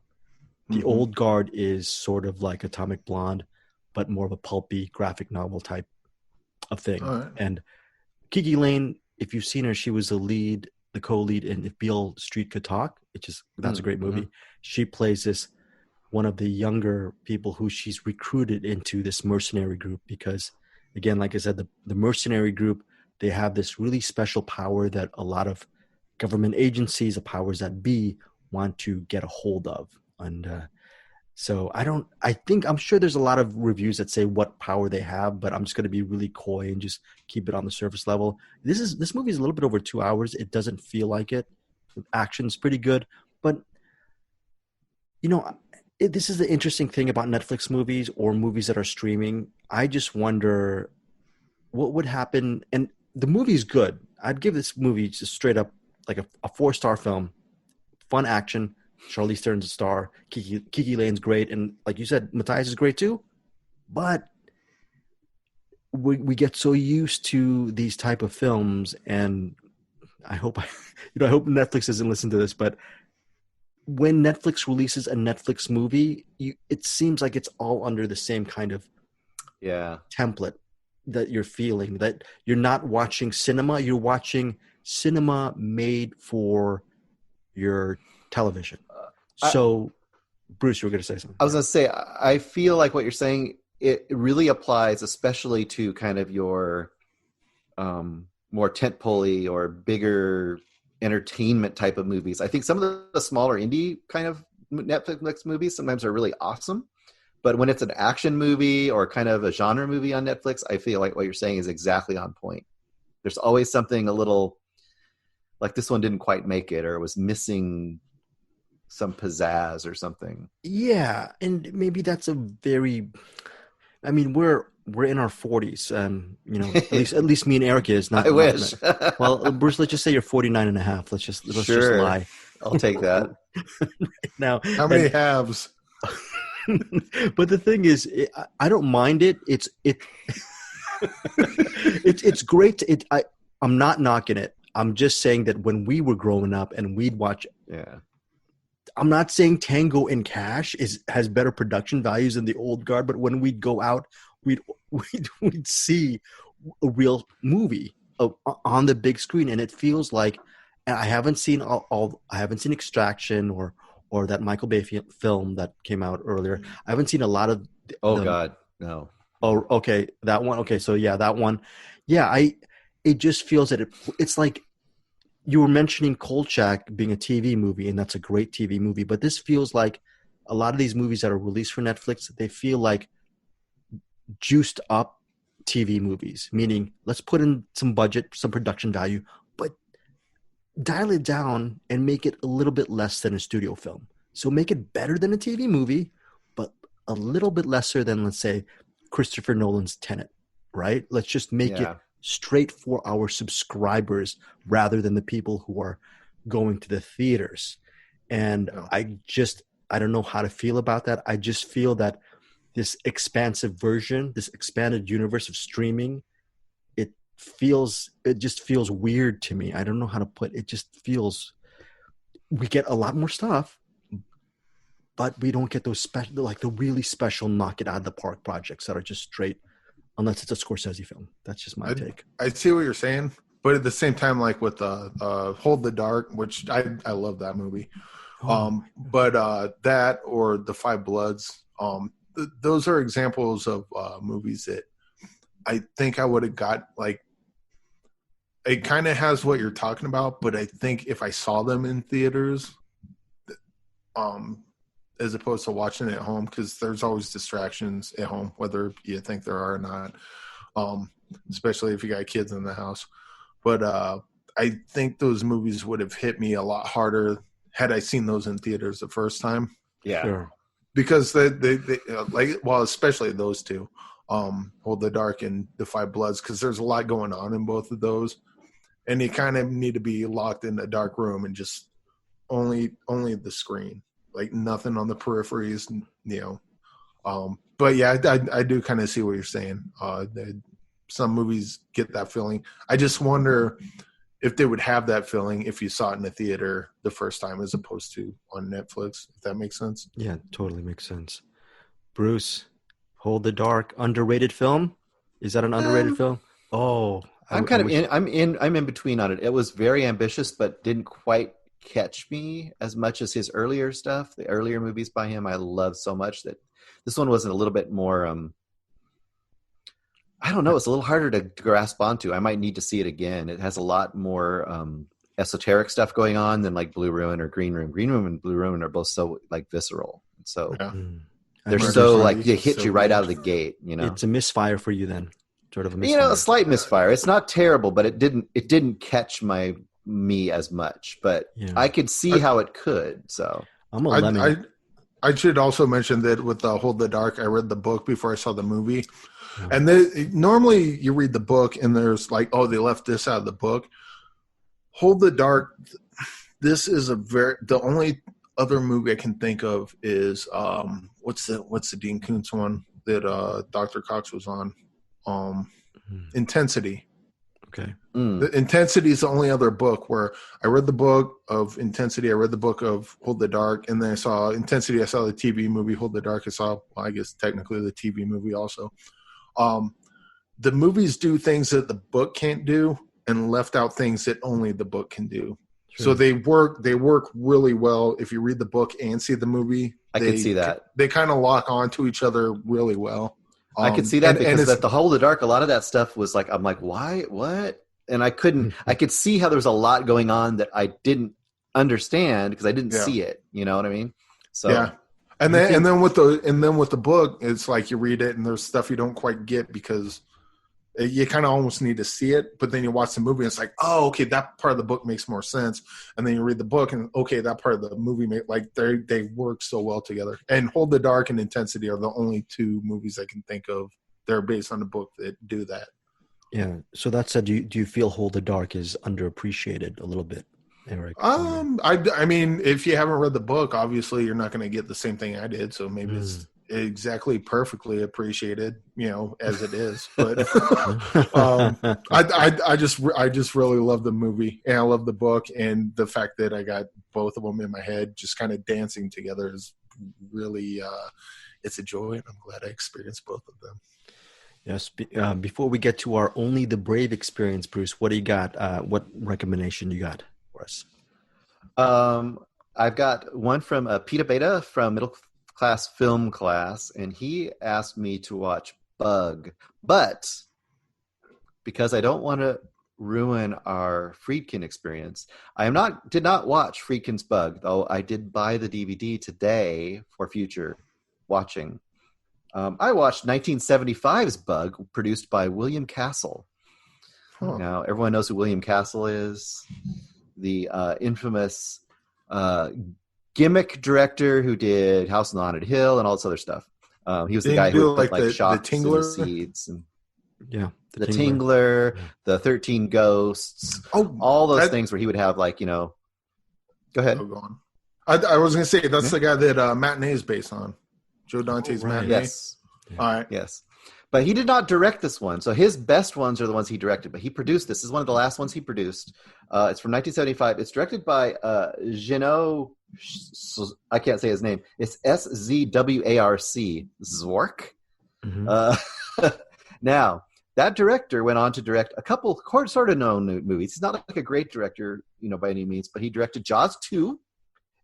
A: The Old Guard is sort of like Atomic Blonde, but more of a pulpy graphic novel type of thing. Right. And Kiki Lane, if you've seen her, she was the co-lead in If Beale Street Could Talk, that's a great movie. She plays one of the younger people who she's recruited into this mercenary group because, again, like I said, the mercenary group, they have this really special power that a lot of government agencies, the powers that be, want to get a hold of. And so I'm sure there's a lot of reviews that say what power they have, but I'm just going to be really coy and just keep it on the surface level. This movie is a little bit over 2 hours. It doesn't feel like it. The action's pretty good, but this is the interesting thing about Netflix movies or movies that are streaming. I just wonder what would happen. And the movie's good. I'd give this movie just straight up like a 4-star film. Fun action. Charlize Theron's a star. Kiki Lane's great. And like you said, Matthias is great too. But we get so used to these type of films, and I hope Netflix doesn't listen to this, but when Netflix releases a Netflix movie, it seems like it's all under the same kind of template that you're feeling, that you're not watching cinema, you're watching cinema made for your television. So, Bruce, you were going to say something.
B: I was going to say, I feel like what you're saying, it really applies especially to kind of your more tentpole-y or bigger entertainment type of movies. I think some of the smaller indie kind of Netflix movies sometimes are really awesome, but when it's an action movie or kind of a genre movie on Netflix, I feel like what you're saying is exactly on point. There's always something a little like this one didn't quite make it, or it was missing some pizzazz or something.
A: Yeah, and maybe that's we're in our 40s, at least me and Eric is. Not,
B: I wish.
A: Well, Bruce, let's just say you're 49 and a half. Let's just lie.
B: I'll take that.
C: Now, how many halves?
A: But the thing is, I don't mind it. It's great. I'm not knocking it. I'm just saying that when we were growing up and we'd watch I'm not saying Tango and Cash has better production values than The Old Guard, but when we'd go out, we'd see a real movie on the big screen, and it feels like I haven't seen I haven't seen Extraction or or that Michael Bay film that came out earlier. I haven't seen a lot of.
B: God, no.
A: Oh, okay, that one. Okay, so yeah, that one. Yeah, it just feels that it's like you were mentioning Kolchak being a TV movie, and that's a great TV movie. But this feels like a lot of these movies that are released for Netflix, they feel like juiced up TV movies, meaning let's put in some budget, some production value, but dial it down and make it a little bit less than a studio film. So make it better than a TV movie, but a little bit lesser than, let's say, Christopher Nolan's Tenet, right? Let's just make it straight for our subscribers rather than the people who are going to the theaters. And I don't know how to feel about that. I just feel that this expansive version, this expanded universe of streaming, it just feels weird to me. I don't know how to put it. Just feels, we get a lot more stuff, but we don't get those special, like the really special knock it out of the park projects that are just straight, unless it's a Scorsese film. That's just my take.
C: I see what you're saying, but at the same time, like with Hold the Dark, which I love that movie. But that or The Five Bloods, those are examples of movies that I think I would have got. Like, it kind of has what you're talking about, but I think if I saw them in theaters, as opposed to watching it at home, because there's always distractions at home, whether you think there are or not, especially if you got kids in the house. But I think those movies would have hit me a lot harder had I seen those in theaters the first time.
B: Yeah.
A: Sure.
C: Because they like, well, especially those two, Hold the Dark and The Five Bloods, because there's a lot going on in both of those, and you kind of need to be locked in a dark room and just only the screen, like nothing on the peripheries, you know. But yeah, I do kind of see what you're saying. Some movies get that feeling. I just wonder if they would have that feeling if you saw it in the theater the first time as opposed to on Netflix, if that makes sense.
A: Yeah, totally makes sense. Bruce, Hold the Dark, underrated film? Is that an underrated film? Oh,
B: I'm in between on it. It was very ambitious, but didn't quite catch me as much as his earlier stuff. The earlier movies by him, I love so much that this one was a little bit more, I don't know. It's a little harder to grasp onto. I might need to see it again. It has a lot more esoteric stuff going on than like Blue Ruin or Green Room. Green Room and Blue Ruin are both so like visceral. So they're so like they hit you right out of the gate. You know,
A: it's a misfire for you then, sort of a misfire.
B: You know, a slight misfire. It's not terrible, but it didn't catch me as much. But I could see how it could. So
A: I'm a lemon.
C: I should also mention that with Hold the Dark, I read the book before I saw the movie. And normally you read the book and there's like, oh, they left this out of the book. Hold the Dark, this is the only other movie I can think of is what's the Dean Koontz one that Dr. Cox was on? Intensity.
A: Okay.
C: The Intensity is the only other book where I read the book of Intensity, I read the book of Hold the Dark, and then I saw Intensity, I saw the TV movie Hold the Dark, I saw, well, I guess technically the TV movie also. The movies do things that the book can't do and left out things that only the book can do. True. So they work really well. If you read the book and see the movie,
B: I can see that.
C: They kind of lock onto each other really well.
B: I could see that because at the Hold the Dark, a lot of that stuff was like, I'm like, why, what? And I could see how there was a lot going on that I didn't understand because I didn't see it. You know what I mean? So
C: yeah. And then with the book, it's like you read it and there's stuff you don't quite get because you kind of almost need to see it. But then you watch the movie and it's like, oh, okay, that part of the book makes more sense. And then you read the book and okay, that part of the movie they work so well together. And Hold the Dark and Intensity are the only two movies I can think of that are based on the book that do that.
A: Yeah. So that said, do you feel Hold the Dark is underappreciated a little bit, Eric?
C: I mean, if you haven't read the book, obviously you're not going to get the same thing I did. So maybe it's exactly perfectly appreciated, you know, as it is. But I just really love the movie and I love the book, and the fact that I got both of them in my head, just kind of dancing together, is really it's a joy, and I'm glad I experienced both of them.
A: Yes. Before we get to our Only the Brave experience, Bruce, what do you got? What recommendation you got for us?
B: I've got one from Peter Beta from Middle Class Film Class, and he asked me to watch Bug. But because I don't want to ruin our Friedkin experience, did not watch Friedkin's Bug, though I did buy the DVD today for future watching. I watched 1975's Bug, produced by William Castle.
C: Huh.
B: Now, everyone knows who William Castle is, the infamous gimmick director who did House on the Haunted Hill and all this other stuff. He was the guy who put like shots in the seeds. And, the Tingler, the 13 Ghosts, all those things where he would have like, go ahead.
C: Go on. I was going to say, that's the guy that Matinee is based on. Joe Dante's Matinee.
B: Yes.
C: All right.
B: Yes. But he did not direct this one. So his best ones are the ones he directed. But he produced this. This is one of the last ones he produced. It's from 1975. It's directed by Gino. I can't say his name. It's Szwarc. Zwark. Mm-hmm. Now, that director went on to direct a couple sort of known movies. He's not like a great director, by any means. But he directed Jaws 2.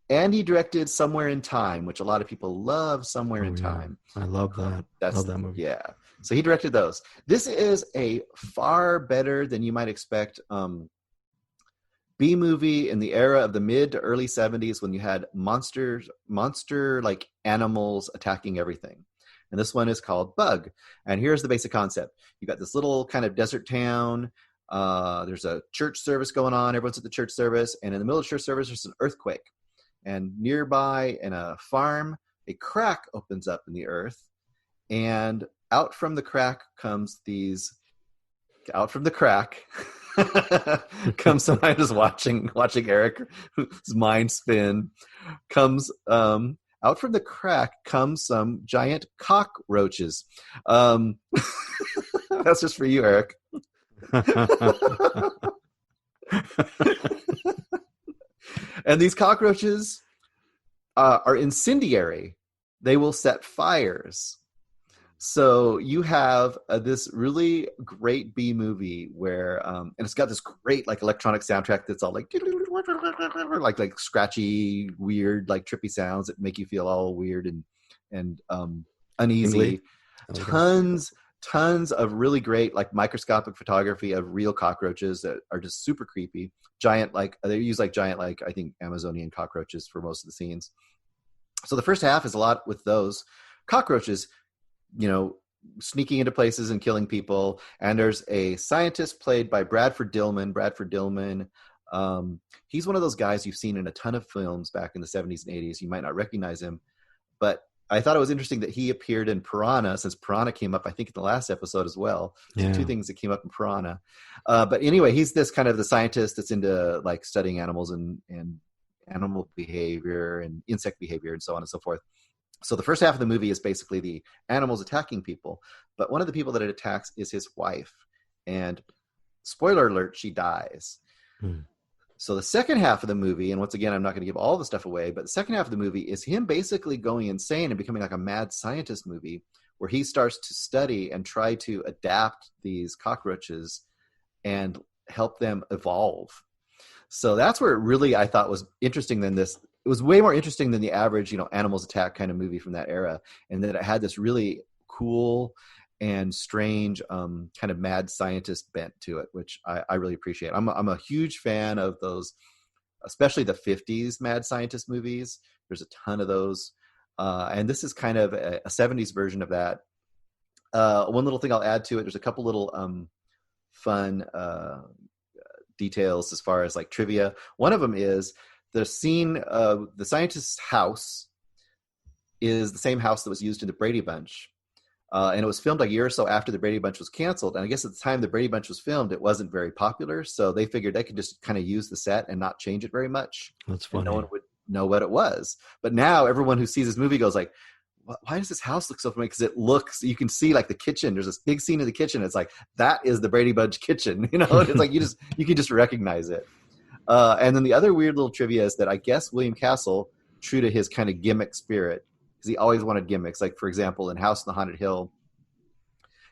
B: And he directed Somewhere in Time, which a lot of people love. Somewhere in Time.
A: I love that. Love that movie.
B: Yeah. So he directed those. This is a far better than you might expect B movie in the era of the mid to early 70s when you had monster like animals attacking everything. And this one is called Bug. And here's the basic concept. You got this little kind of desert town. There's a church service going on. Everyone's at the church service. And in the middle of the church service, there's an earthquake. And nearby in a farm, a crack opens up in the earth, and out from the crack comes comes somebody just watching Eric's mind spin. Out from the crack comes some giant cockroaches. That's just for you, Eric. And these cockroaches are incendiary. They will set fires. So you have this really great B movie where, and it's got this great like electronic soundtrack that's all like scratchy, weird, like trippy sounds that make you feel all weird and uneasy. Tons of really great like microscopic photography of real cockroaches that are just super creepy. Giant I think Amazonian cockroaches for most of the scenes. So the first half is a lot with those cockroaches, sneaking into places and killing people. And there's a scientist played by Bradford Dillman. He's one of those guys you've seen in a ton of films back in the 70s and 80s. You might not recognize him, but I thought it was interesting that he appeared in Piranha, since Piranha came up, I think, in the last episode as well. So two things that came up in Piranha. But anyway, he's this kind of the scientist that's into like studying animals and animal behavior and insect behavior and so on and so forth. So the first half of the movie is basically the animals attacking people. But one of the people that it attacks is his wife. And spoiler alert, she dies. So the second half of the movie, and once again, I'm not going to give all the stuff away, but the second half of the movie is him basically going insane and becoming like a mad scientist movie where he starts to study and try to adapt these cockroaches and help them evolve. So that's where it really, I thought, was interesting than this. It was way more interesting than the average, animals attack kind of movie from that era. And that it had this really cool and strange kind of mad scientist bent to it, which I really appreciate. I'm a huge fan of those, especially the 50s mad scientist movies. There's a ton of those. And this is kind of a 70s version of that. One little thing I'll add to it, there's a couple little fun details as far as like trivia. One of them is the scene of the scientist's house is the same house that was used in the Brady Bunch. And it was filmed a year or so after the Brady Bunch was canceled. And I guess at the time the Brady Bunch was filmed, it wasn't very popular. So they figured they could just kind of use the set and not change it very much.
A: That's funny.
B: No one would know what it was. But now everyone who sees this movie goes like, why does this house look so familiar? Because it looks, you can see like the kitchen. There's this big scene in the kitchen. It's like, that is the Brady Bunch kitchen. It's like you can just recognize it. And then the other weird little trivia is that I guess William Castle, true to his kind of gimmick spirit, because he always wanted gimmicks. Like, for example, in House on the Haunted Hill,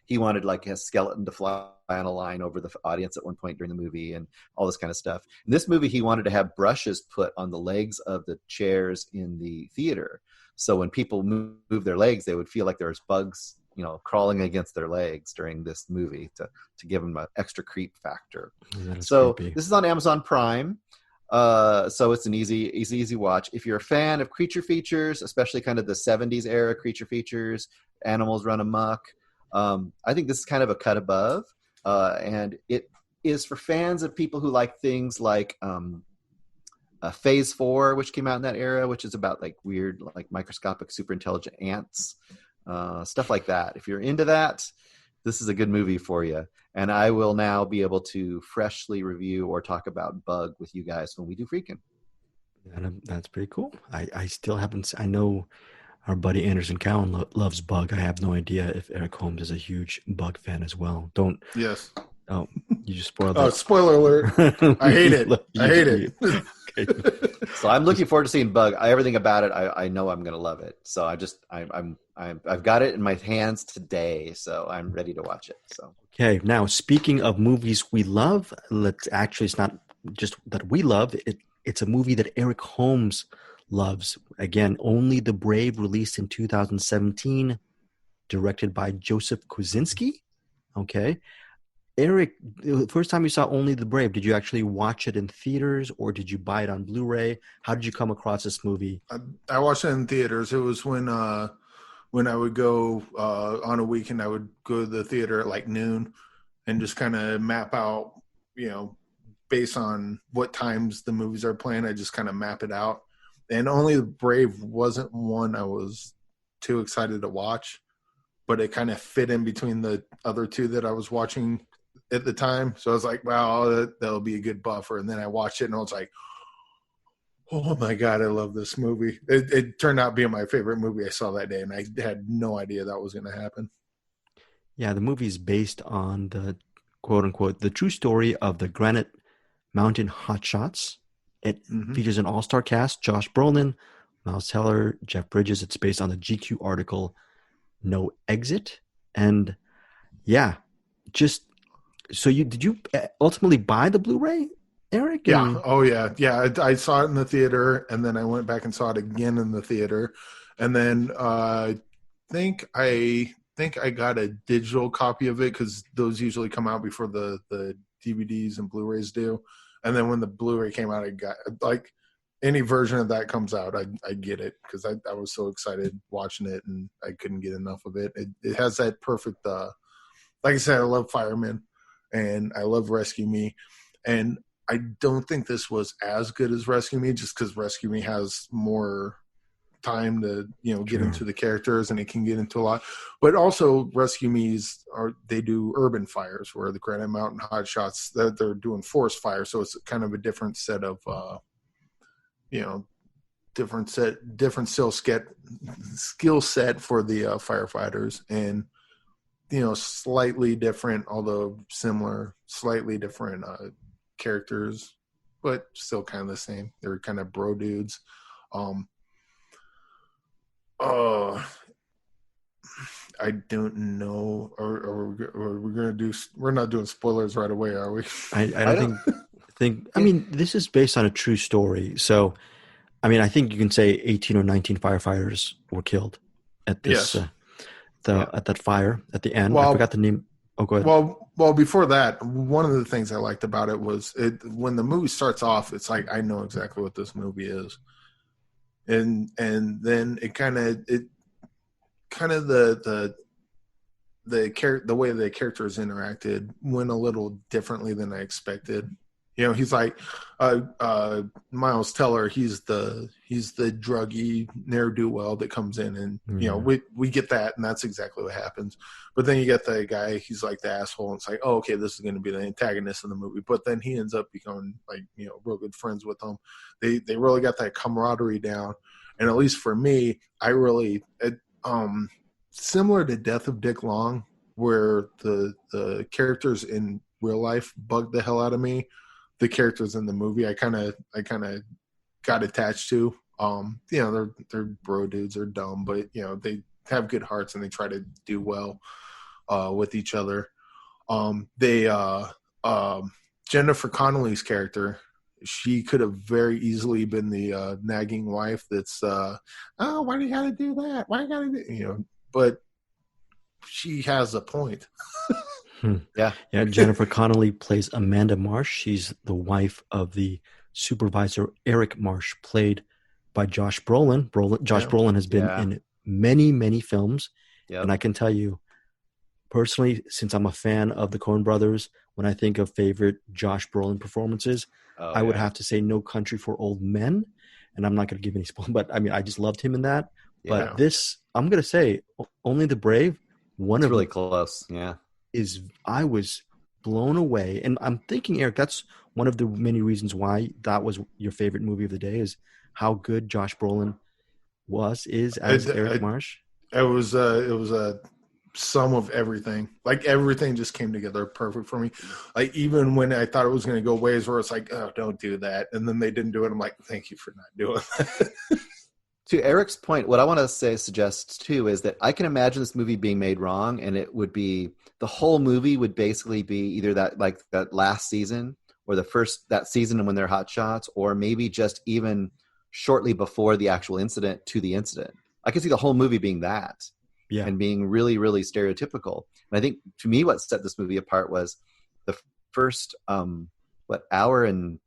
B: he wanted like a skeleton to fly on a line over the audience at one point during the movie and all this kind of stuff. In this movie, he wanted to have brushes put on the legs of the chairs in the theater. So when people move their legs, they would feel like there was bugs, crawling against their legs during this movie to give them an extra creep factor. So
A: creepy.
B: This is on Amazon Prime. So it's an easy watch. If you're a fan of creature features, especially kind of the 70s era creature features, animals run amok, I think this is kind of a cut above. And it is for fans of people who like things like Phase 4, which came out in that era, which is about like weird, like microscopic, super intelligent ants, stuff like that. If you're into that, this is a good movie for you. And I will now be able to freshly review or talk about Bug with you guys when we do Freakin'.
A: That's pretty cool. I still haven't. I know our buddy Anderson Cowan loves Bug. I have no idea if Eric Holmes is a huge Bug fan as well.
C: Yes.
A: Oh, you just spoiled
C: Oh,
A: it.
C: Spoiler alert. I hate it. I hate it.
A: Okay.
B: So I'm looking forward to seeing Bug. Everything about it, I know I'm going to love it. So I've got it in my hands today, so I'm ready to watch it. So
A: Okay, now speaking of movies we love, it's not just that we love it. It's a movie that Eric Holmes loves. Again, Only the Brave, released in 2017, directed by Joseph Kosinski. Okay. Eric, the first time you saw Only the Brave, did you actually watch it in theaters or did you buy it on Blu-ray? How did you come across this movie?
C: I watched it in theaters. It was when I would go on a weekend, I would go to the theater at like noon and just kind of map out, based on what times the movies are playing, I just kind of map it out. And Only the Brave wasn't one I was too excited to watch, but it kind of fit in between the other two that I was watching at the time. So I was like, wow, that'll be a good buffer. And then I watched it and I was like, oh my God, I love this movie. It turned out being my favorite movie I saw that day, and I had no idea that was going to happen.
A: Yeah, the movie is based on the quote-unquote the true story of the Granite Mountain Hotshots. It features an all-star cast: Josh Brolin, Miles Teller, Jeff Bridges. It's based on the GQ article No Exit. And yeah, just so did you ultimately buy the Blu-ray, Eric?
C: Yeah. Oh yeah. Yeah. I saw it in the theater, and then I went back and saw it again in the theater. And then I think I got a digital copy of it because those usually come out before the DVDs and Blu-rays do. And then when the Blu-ray came out, I got like any version of that comes out, I get it because I was so excited watching it and I couldn't get enough of it. It has that perfect, like I said, I love Fireman and I love Rescue Me. And I don't think this was as good as Rescue Me just because Rescue Me has more time to, get into the characters and it can get into a lot. But also Rescue Me's they do urban fires where the Granite Mountain Hotshots, they're doing forest fire. So it's kind of a different set of, different skill set for the firefighters and, slightly different, although similar, slightly different characters, but still kind of the same. They're kind of bro dudes. I don't know. We're not doing spoilers right away, are we?
A: I don't think. I mean, this is based on a true story, so I mean, I think you can say 18 or 19 firefighters were killed at this at that fire at the end. I forgot the name. Oh, go ahead.
C: Well, before that, one of the things I liked about it was when the movie starts off, it's like I know exactly what this movie is, and then it kind of the way the characters interacted went a little differently than I expected. He's like Miles Teller. He's the druggy ne'er-do-well that comes in, and we get that, and that's exactly what happens. But then you get the guy. He's like the asshole, and it's like, oh, okay, this is going to be the antagonist of the movie. But then he ends up becoming like real good friends with them. They really got that camaraderie down, and at least for me, I really similar to Death of Dick Long, where the characters in real life bugged the hell out of me. The characters in the movie, I kind of got attached to. They're bro dudes, they're dumb, but they have good hearts and they try to do well. with each other. They Jennifer Connelly's character, she could have very easily been the nagging wife that's oh, why do you gotta do that? Why you gotta do, but she has a point.
B: Yeah.
C: Jennifer
A: Connelly plays Amanda Marsh. She's the wife of the supervisor Eric Marsh, played by Josh Brolin. Josh Brolin has been in many films. And I can tell you personally, since I'm a fan of the Coen brothers, when I think of favorite Josh Brolin performances, I would have to say No Country for Old Men. And I'm not going to give any spoil, but I mean, I just loved him in that. But this, I'm going to say, Only the Brave,
B: it's really close. Yeah.
A: I was blown away. And I'm thinking, Eric, that's one of the many reasons why that was your favorite movie of the day, is how good Josh Brolin is as Eric Marsh.
C: It was a sum of everything. Like, everything just came together perfect for me. Like, even when I thought it was going to go ways where it's like, oh, don't do that, and then they didn't do it, I'm like, thank you for not doing that.
B: To Eric's point, what I want to suggest too is that I can imagine this movie being made wrong, and it would be, the whole movie would basically be either that last season, or that season when they're hot shots, or maybe just even shortly before the actual incident to the incident. I can see the whole movie being that. Yeah. And being really, really stereotypical. And I think, to me, what set this movie apart was the first hour and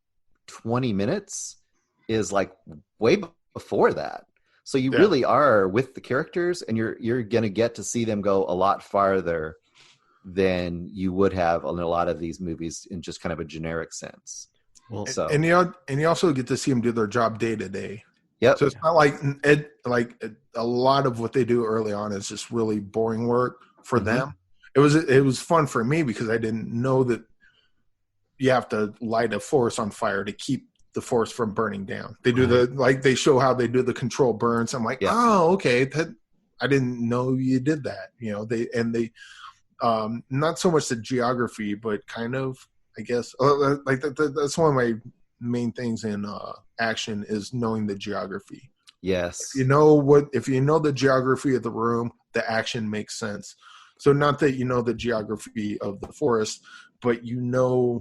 B: 20 minutes is like way before that. So you really are with the characters, and you're gonna get to see them go a lot farther than you would have in a lot of these movies in just kind of a generic sense.
C: Well, and you also get to see them do their job day to day.
B: Yep.
C: So it's not like a lot of what they do early on is just really boring work for them. It was fun for me because I didn't know that you have to light a forest on fire to keep the forest from burning down. They do they show how they do the controlled burns. I'm like, oh, okay, I didn't know you did that. They not so much the geography, but kind of, I guess, that's one of my main things in action is knowing the geography.
B: Yes.
C: If you know the geography of the room, the action makes sense. So not that you know the geography of the forest, but you know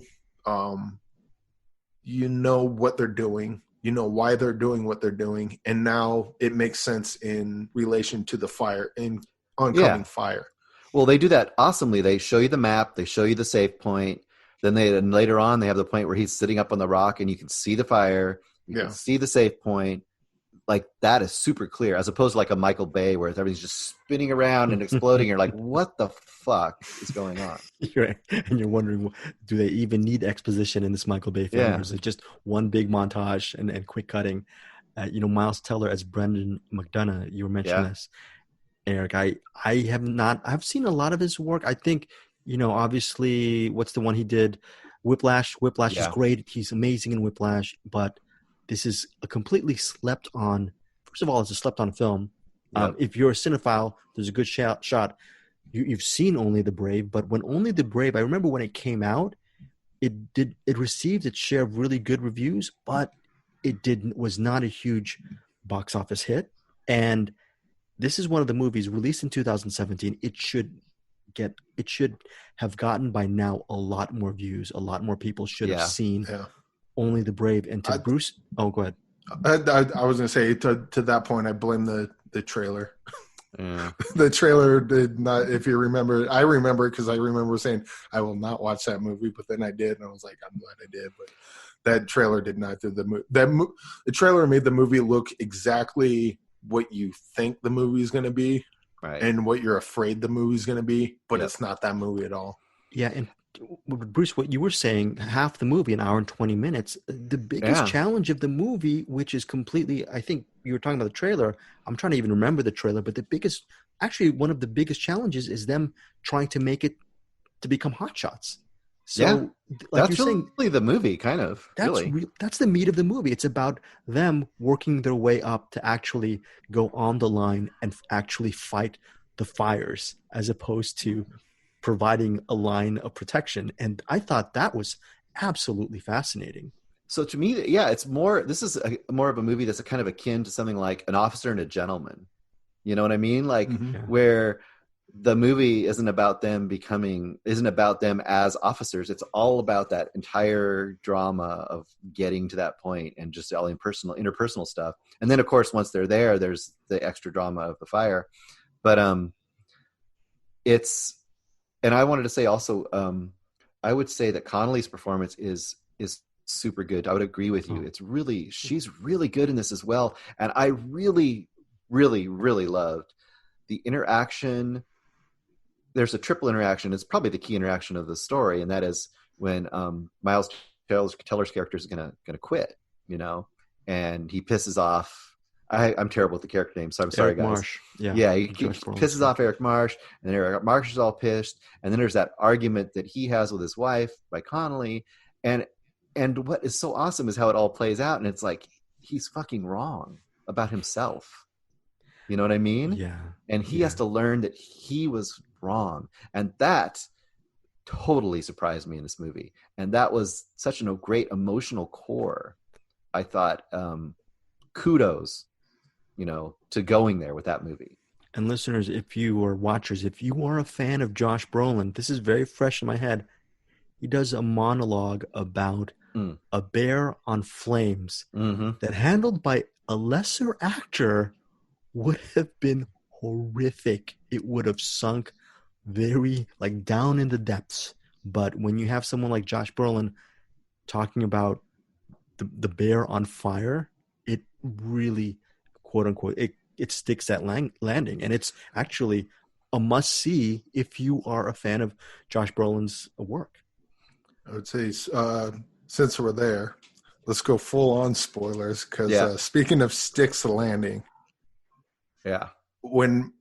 C: what they're doing, you know why they're doing what they're doing, and now it makes sense in relation to the fire, in oncoming fire.
B: Well, they do that awesomely. They show you the map, they show you the safe point. Then later on, they have the point where he's sitting up on the rock and you can see the fire, you can see the safe point. Like, that is super clear, as opposed to like a Michael Bay where everything's just spinning around and exploding. You're like, what the fuck is going on?
A: Right. And you're wondering, do they even need exposition in this Michael Bay film? Or is it just one big montage and quick cutting? Miles Teller as Brendan McDonough, you were mentioning this, Eric. I've seen a lot of his work. I think, obviously, what's the one he did? Whiplash. Whiplash is great. He's amazing in Whiplash, but this is a completely slept on. First of all, it's a slept on film. Yep. If you're a cinephile, there's a good shot. You've seen Only the Brave, but when Only the Brave, I remember when it came out, it received its share of really good reviews, but it was not a huge box office hit. And this is one of the movies released in 2017. It should have gotten by now a lot more views. A lot more people should have seen Only the Brave. And to Bruce, go ahead.
C: I was going to say, to that point, I blame the trailer. Yeah. The trailer did not, if you remember, I remember because I remember saying, I will not watch that movie, but then I did, and I was like, I'm glad I did. But that trailer did not do the movie. The trailer made the movie look exactly what you think the movie is going to be. Right. And what you're afraid the movie's going to be, but it's not that movie at all.
A: Yeah, and Bruce, what you were saying, half the movie, an hour and 20 minutes, the biggest challenge of the movie, which is completely, I think you were talking about the trailer, I'm trying to even remember the trailer, but one of the biggest challenges is them trying to make it to become hot shots. So,
B: that's really the movie, kind of.
A: That's the meat of the movie. It's about them working their way up to actually go on the line and actually fight the fires, as opposed to providing a line of protection. And I thought that was absolutely fascinating.
B: So to me, it's more. This is more of a movie that's kind of akin to something like An Officer and a Gentleman. You know what I mean? Like where the movie isn't about them as officers. It's all about that entire drama of getting to that point and just all interpersonal stuff. And then of course, once they're there, there's the extra drama of the fire. But and I wanted to say also, I would say that Connolly's performance is super good. I would agree with you. She's really good in this as well. And I really, really, really loved the interaction. There's a triple interaction. It's probably the key interaction of the story, and that is when Miles Teller's character is gonna quit, and he pisses off. I'm terrible with the character name, so I'm sorry,
A: Eric
B: guys.
A: Marsh.
B: He pisses off Eric Marsh, and then Eric Marsh is all pissed, and then there's that argument that he has with his wife by Connolly, and what is so awesome is how it all plays out, and it's like he's fucking wrong about himself. You know what I mean?
A: Yeah.
B: And he has to learn that he was wrong. And that totally surprised me in this movie. And that was such a great emotional core. I thought, kudos, to going there with that movie.
A: And listeners, if you are watchers, if you are a fan of Josh Brolin, this is very fresh in my head. He does a monologue about a bear on flames that, handled by a lesser actor, would have been horrific. It would have sunk very down in the depths. But when you have someone like Josh Brolin talking about the bear on fire, it really, quote unquote, it sticks that landing. And it's actually a must see if you are a fan of Josh Brolin's work.
C: I would say, since we're there, let's go full on spoilers. Because speaking of sticks the landing, when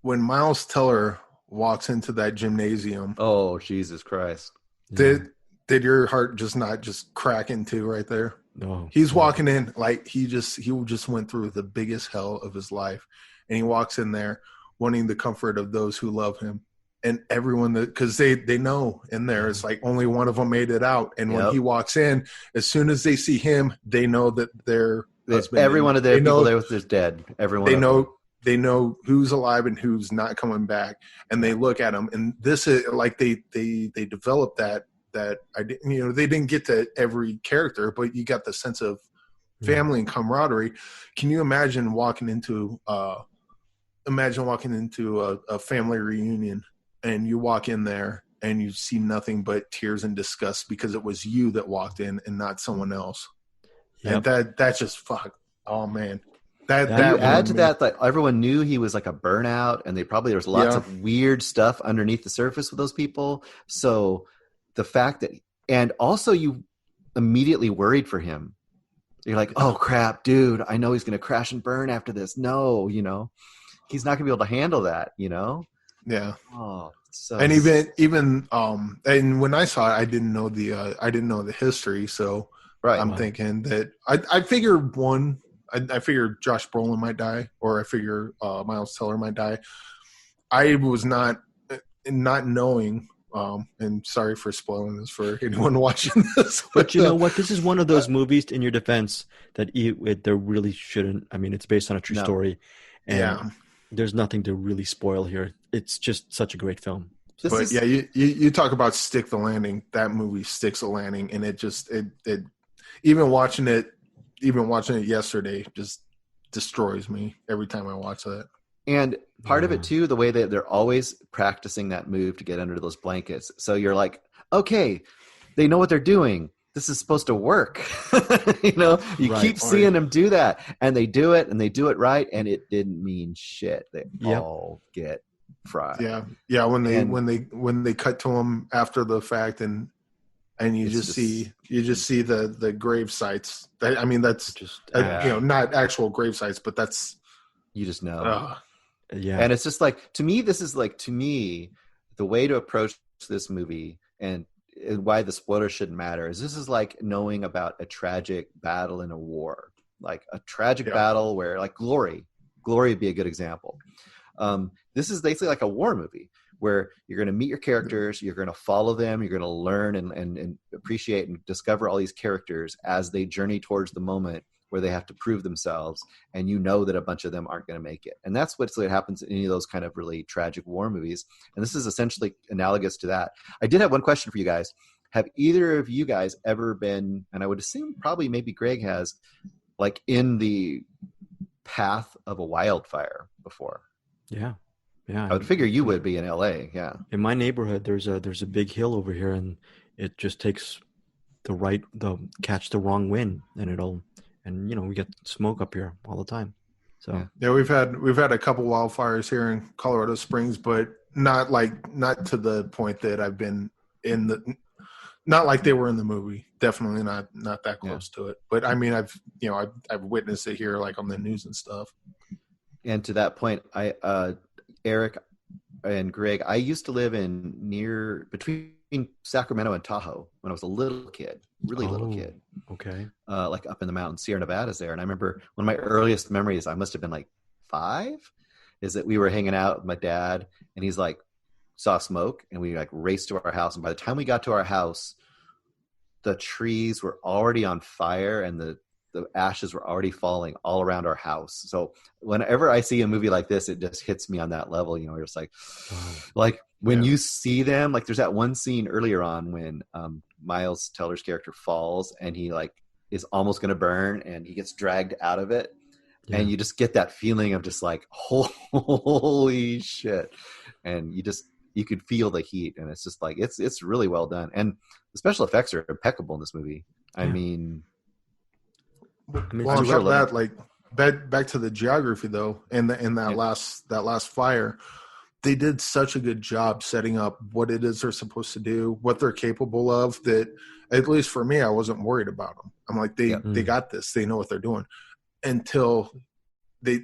C: Miles Teller walks into that gymnasium,
B: oh Jesus Christ!
C: Did your heart not crack in two right there?
A: No.
C: He's walking in like he just went through the biggest hell of his life, and he walks in there wanting the comfort of those who love him, and everyone because they know in there it's like only one of them made it out, and when he walks in, as soon as they see him, they know that they're
B: every one of their people there is dead. Everyone
C: they know who's alive and who's not coming back, and they look at him, and this is like they developed that I didn't, they didn't get to every character, but you got the sense of family and camaraderie. Can you imagine walking into a family reunion, and you walk in there and you see nothing but tears and disgust because it was you that walked in and not someone else? And that's just fuck. Oh man.
B: That you add to that everyone knew he was like a burnout, and there was lots of weird stuff underneath the surface with those people. So the fact that, and also you immediately worried for him. You're like, oh crap, dude, I know he's going to crash and burn after this. No, he's not going to be able to handle that,
C: Yeah.
B: Oh, so.
C: And even and when I saw it, I didn't know the history. So I'm thinking that I figured I figured Josh Brolin might die, or I figure Miles Teller might die. I was not knowing, and sorry for spoiling this for anyone watching this.
A: But you know what? This is one of those movies, in your defense, that there really shouldn't. I mean, it's based on a true story, and there's nothing to really spoil here. It's just such a great film.
C: You talk about stick the landing. That movie sticks the landing, and it even watching it yesterday just destroys me every time I watch that.
B: And part of it too, the way that they're always practicing that move to get under those blankets. So you're like, okay, they know what they're doing. This is supposed to work. Keep seeing them do that, and they do it, and they do it right, and it didn't mean shit. They all get fried.
C: Yeah. When they cut to them after the fact, and you just see the grave sites. That's just not actual grave sites, but that's,
B: you just know. And it's just to me, the way to approach this movie and why the spoiler shouldn't matter is this is like knowing about a tragic battle in a war, like a tragic battle where glory would be a good example. This is basically like a war movie where you're going to meet your characters, you're going to follow them, you're going to learn and appreciate and discover all these characters as they journey towards the moment where they have to prove themselves, and you know that a bunch of them aren't going to make it. And that's what happens in any of those kind of really tragic war movies. And this is essentially analogous to that. I did have one question for you guys. Have either of you guys ever been, and I would assume probably maybe Greg has, like in the path of a wildfire before?
A: Yeah.
B: I would figure you would be in LA. Yeah.
A: In my neighborhood, there's a big hill over here, and it just takes catch the wrong wind, and we get smoke up here all the time. So
C: yeah, we've had a couple wildfires here in Colorado Springs, but not to the point that I've been not like they were in the movie. Definitely not that close to it. But I mean, I've witnessed it here, like on the news and stuff.
B: And to that point, Eric and Greg, I used to live between Sacramento and Tahoe when I was a little kid, little kid.
A: Okay.
B: Like up in the mountains, Sierra Nevada's there. And I remember one of my earliest memories, I must have been like 5, is that we were hanging out with my dad, and he's like, saw smoke, and we like raced to our house. And by the time we got to our house, the trees were already on fire, and the ashes were already falling all around our house. So whenever I see a movie like this, it just hits me on that level. You're just like, like when you see them, like there's that one scene earlier on when Miles Teller's character falls, and he like is almost going to burn, and he gets dragged out of it. Yeah. And you just get that feeling of just like, holy shit. And you could feel the heat, and it's just like, it's really well done. And the special effects are impeccable in this movie. Yeah. I mean,
C: well, on top of that, like back to the geography though, and that last fire, they did such a good job setting up what it is they're supposed to do, what they're capable of, that at least for me, I wasn't worried about them. I'm like, they got this, they know what they're doing, until they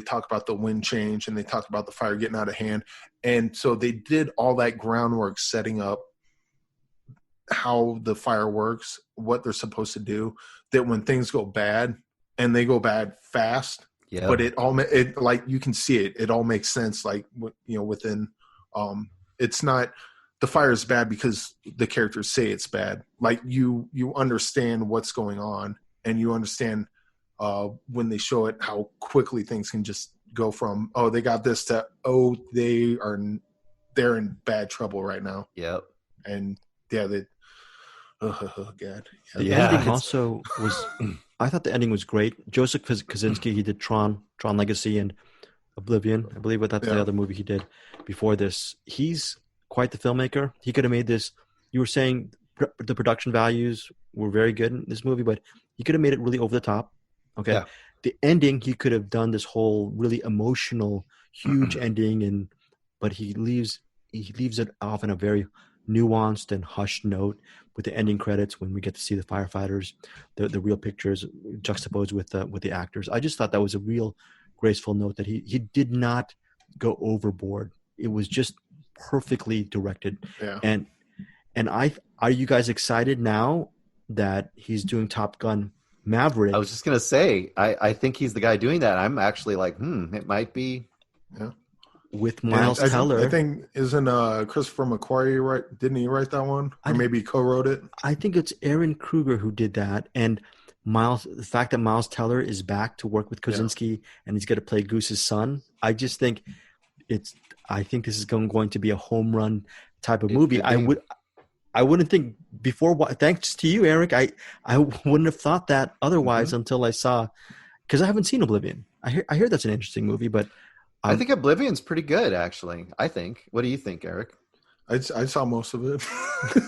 C: talk about the wind change, and they talk about the fire getting out of hand. And so they did all that groundwork setting up how the fire works, what they're supposed to do, that when things go bad, and they go bad fast, but it like you can see it all makes sense, like within it's not the fire is bad because the characters say it's bad. Like you understand what's going on, and you understand when they show it how quickly things can just go from they got this to they're in bad trouble right now.
B: Yep.
C: And God.
A: The ending also was. I thought the ending was great. Joseph Kosinski, he did Tron Legacy, and Oblivion. I believe that's the other movie he did before this. He's quite the filmmaker. He could have made this. You were saying the production values were very good in this movie, but he could have made it really over the top. Okay. Yeah. The ending, he could have done this whole really emotional, huge ending, but he leaves it off in a very nuanced and hushed note with the ending credits when we get to see the firefighters, the real pictures juxtaposed with the actors. I just thought that was a real graceful note that he did not go overboard. It was just perfectly directed. Yeah. And are you guys excited now that he's doing Top Gun Maverick?
B: I was just gonna say, I think he's the guy doing that. I'm actually like, it might be.
C: Yeah.
A: With Miles Teller.
C: I think isn't Christopher McQuarrie right? Didn't he write that one, or maybe co-wrote it?
A: I think it's Aaron Kruger who did that. And the fact that Miles Teller is back to work with Kosinski and he's going to play Goose's son, I just think I think this is going to be a home run type of movie. I wouldn't think before. Thanks to you, Eric. I wouldn't have thought that otherwise until I saw, because I haven't seen Oblivion. I hear that's an interesting movie, but.
B: I think Oblivion's pretty good, actually. I think. What do you think, Eric?
C: I saw most of it.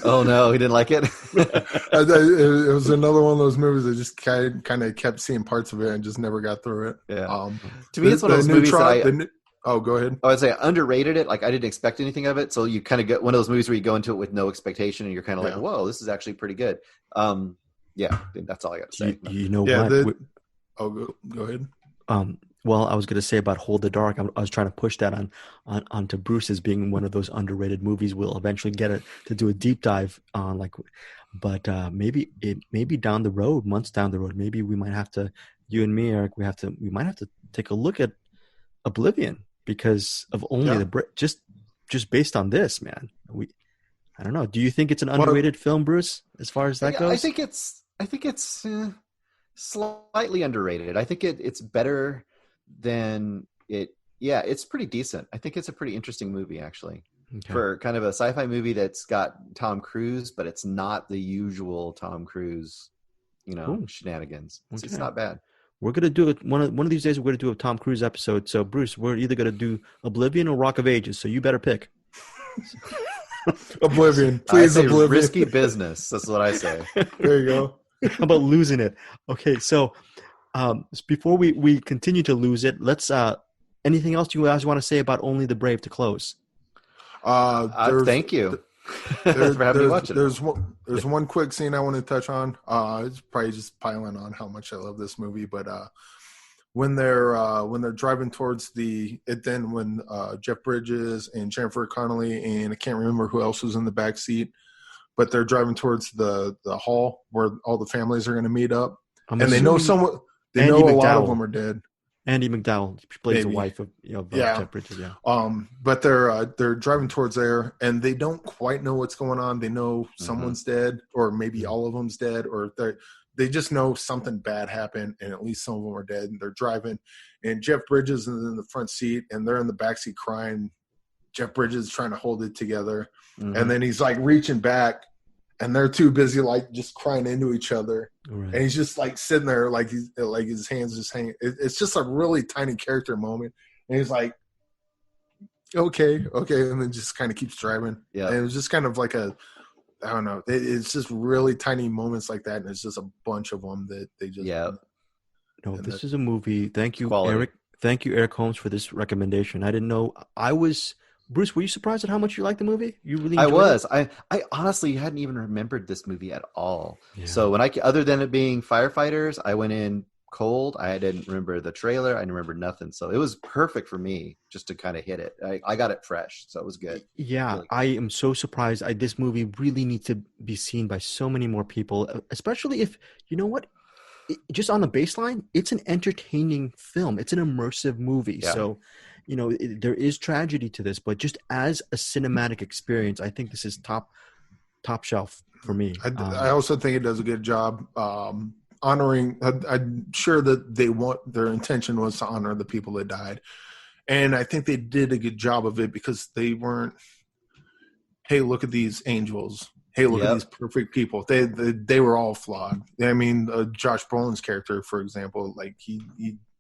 B: Oh no, he didn't like it.
C: It was another one of those movies I just kind of kept seeing parts of it and just never got through it.
B: Yeah. To me, it's one of those movies that
C: go ahead.
B: I would say I underrated it. Like I didn't expect anything of it, so you kind of get one of those movies where you go into it with no expectation, and you're kind of like, "Whoa, this is actually pretty good." Yeah, that's all I got to say.
A: You know what?
C: Go ahead.
A: Well, I was going to say about Hold the Dark. I was trying to push that onto Bruce as being one of those underrated movies. We'll eventually get it to do a deep dive on, but maybe down the road, months down the road, maybe we might have to. You and me, Eric, we might have to take a look at Oblivion because of only just based on this, man. I don't know. Do you think it's an underrated film, Bruce? As far as that goes,
B: I think it's Slightly underrated. I think it's better than it. Yeah, it's pretty decent. I think it's a pretty interesting movie, actually, for kind of a sci-fi movie that's got Tom Cruise, but it's not the usual Tom Cruise, shenanigans. It's not bad.
A: We're gonna do it one of these days. We're gonna do a Tom Cruise episode. So Bruce, we're either gonna do Oblivion or Rock of Ages. So you better pick.
C: Oblivion, please. Oblivion.
B: Risky business. That's what I say.
C: There you go.
A: How about losing it? Okay, so before we continue to lose it, let's. Anything else you guys want to say about Only the Brave to close?
B: Thank you. Thanks for having me watch it.
C: There's one quick scene I want to touch on. It's probably just piling on how much I love this movie, but when they're driving towards when Jeff Bridges and Jennifer Connelly and I can't remember who else was in the back seat, but they're driving towards the hall where all the families are going to meet up, and they know someone. They know a lot of them are dead.
A: Andie MacDowell plays the wife of Jeff Bridges. Yeah.
C: But they're driving towards there, and they don't quite know what's going on. They know someone's dead, or maybe all of them's dead, or they just know something bad happened, and at least some of them are dead. And they're driving, and Jeff Bridges is in the front seat, and they're in the back seat crying. Jeff Bridges is trying to hold it together, and then he's like reaching back, and they're too busy like just crying into each other. Right. And he's just like sitting there like his hands just hanging. It's just a really tiny character moment. And he's like, okay. And then just kind of keeps driving. Yeah. And it was just kind of like I don't know. It's just really tiny moments like that. And it's just a bunch of them that they just.
B: Yeah.
A: No, this is a movie. Thank you,
B: quality.
A: Eric. Thank you, Eric Holmes, for this recommendation. I didn't know. Bruce, were you surprised at how much you liked the movie? You really enjoyed
B: it? I honestly hadn't even remembered this movie at all. Yeah. So other than it being firefighters, I went in cold. I didn't remember the trailer. I didn't remember nothing. So it was perfect for me just to kind of hit it. I got it fresh. So it was good.
A: Yeah, really good. I am so surprised. This movie really needs to be seen by so many more people, especially if, you know what? Just on the baseline, it's an entertaining film. It's an immersive movie. Yeah. So, there is tragedy to this, but just as a cinematic experience, I think this is top shelf for me.
C: I also think it does a good job honoring. I'm sure that their intention was to honor the people that died, and I think they did a good job of it because they weren't. Hey, look at these angels. Hey, look at these perfect people. They were all flawed. I mean, Josh Brolin's character, for example, like he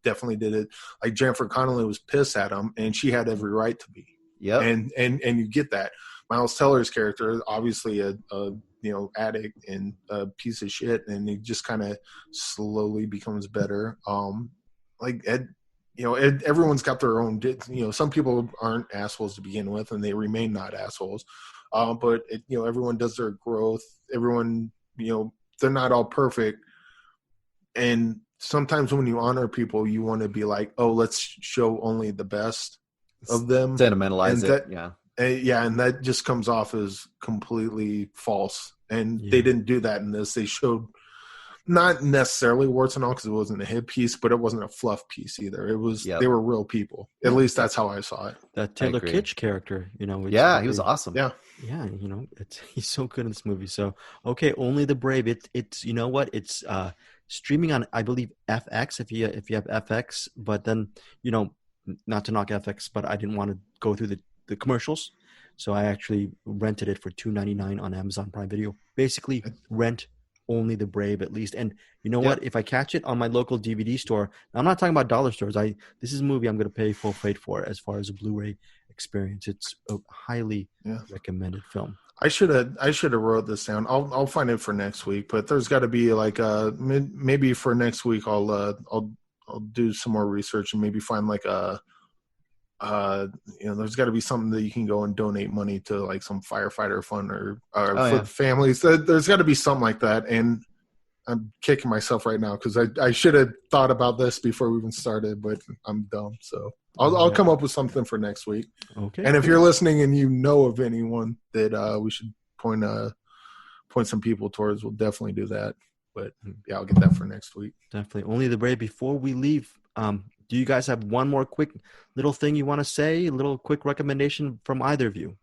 C: definitely did it. Like Jennifer Connelly was pissed at him, and she had every right to be. Yeah, and you get that. Miles Teller's character, obviously a addict and a piece of shit, and he just kind of slowly becomes better. Everyone's got their own. Some people aren't assholes to begin with, and they remain not assholes. But everyone does their growth. Everyone, they're not all perfect, and sometimes when you honor people, you want to be like, oh, let's show only the best of them.
B: Sentimentalize it.
C: And that just comes off as completely false. And they didn't do that in this. They showed not necessarily warts and all because it wasn't a hit piece, but it wasn't a fluff piece either. It was they were real people. At least that's how I saw it.
A: That Taylor Kitsch character,
B: he was awesome.
C: Yeah,
A: he's so good in this movie. So okay, Only the Brave. It's it's streaming on, I believe, FX if you have FX. But then not to knock FX, but I didn't want to go through the commercials, so I actually rented it for $2.99 on Amazon Prime Video. Basically, rent Only the Brave at least. And you know what? If I catch it on my local DVD store, I'm not talking about dollar stores. This is a movie I'm going to pay full freight for as far as a Blu-ray experience. It's a highly recommended film.
C: I should have wrote this down. I'll find it for next week. But there's got to be like maybe for next week I'll do some more research and maybe find like there's got to be something that you can go and donate money to, like some firefighter fund or for families. There's got to be something like that. And I'm kicking myself right now because I should have thought about this before we even started, but I'm dumb. So I'll come up with something for next week.
A: Okay.
C: And if you're listening and you know of anyone that we should point some people towards, we'll definitely do that. But I'll get that for next week.
A: Definitely. Only the Brave. Before we leave, do you guys have one more quick little thing you want to say? A little quick recommendation from either of you?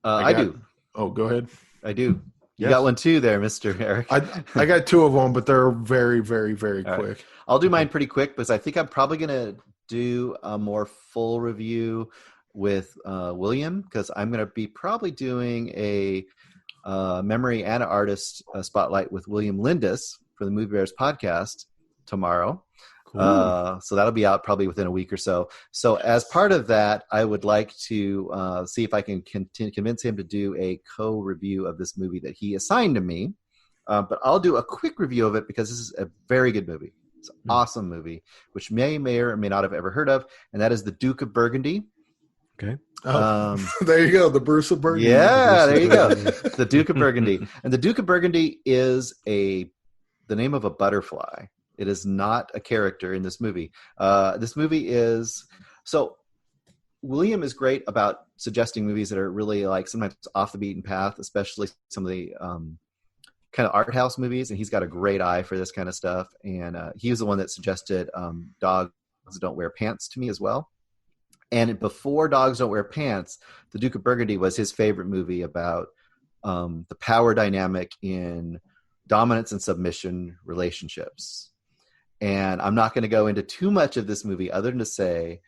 B: I do.
C: Oh, go ahead.
B: I do. You got one too there, Mr. Eric.
C: I got two of them, but they're very, very, very quick.
B: Right. I'll do mine pretty quick because I think I'm probably going to do a more full review with William, because I'm going to be probably doing a memory and artist spotlight with William Lindis for the Moviemainline podcast tomorrow. Cool. So that'll be out probably within a week or so. So as part of that, I would like to see if I can convince him to do a co-review of this movie that he assigned to me. But I'll do a quick review of it because this is a very good movie. It's an awesome movie, which may or may not have ever heard of, and that is The Duke of Burgundy.
A: Okay.
C: There you go, the Bruce of Burgundy.
B: Yeah, there you go. The Duke of Burgundy. And The Duke of Burgundy is the name of a butterfly. It is not a character in this movie. This movie is... So William is great about suggesting movies that are really like sometimes off the beaten path, especially some of the kind of art house movies. And he's got a great eye for this kind of stuff. And he was the one that suggested Dogs Don't Wear Pants to me as well. And before Dogs Don't Wear Pants, The Duke of Burgundy was his favorite movie about the power dynamic in dominance and submission relationships. And I'm not going to go into too much of this movie other than to say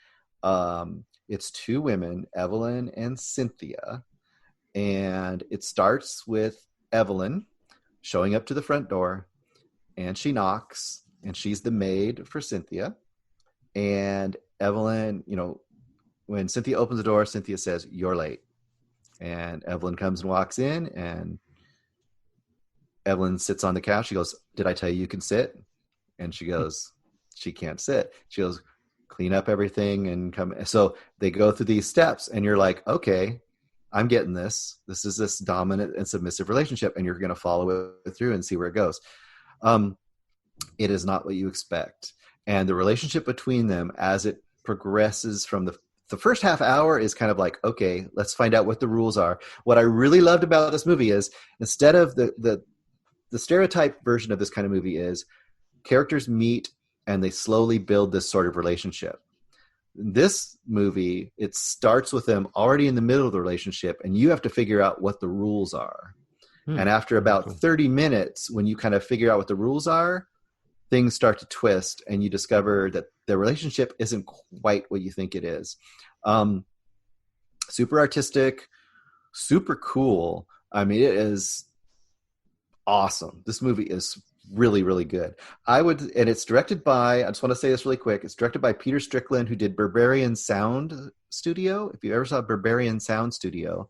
B: it's two women, Evelyn and Cynthia. And it starts with Evelyn showing up to the front door, and she knocks, and she's the maid for Cynthia. And Evelyn, when Cynthia opens the door, Cynthia says, "You're late." And Evelyn comes and walks in, and Evelyn sits on the couch. She goes, "Did I tell you can sit?" And she goes, "She can't sit." She goes, "Clean up everything and come." So they go through these steps, and you're like, okay, I'm getting this. This is this dominant and submissive relationship, and you're going to follow it through and see where it goes. It is not what you expect. And the relationship between them as it progresses from the first half hour is kind of like, okay, let's find out what the rules are. What I really loved about this movie is instead of the stereotype version of this kind of movie is characters meet and they slowly build this sort of relationship. This movie, it starts with them already in the middle of the relationship, and you have to figure out what the rules are. And after about 30 minutes, when you kind of figure out what the rules are, things start to twist, and you discover that the relationship isn't quite what you think it is. Super artistic, super cool. I mean, it is awesome. This movie is really, really good. And it's directed by, I just want to say this really quick, it's directed by Peter Strickland, who did Berberian Sound Studio. If you ever saw Berberian Sound Studio,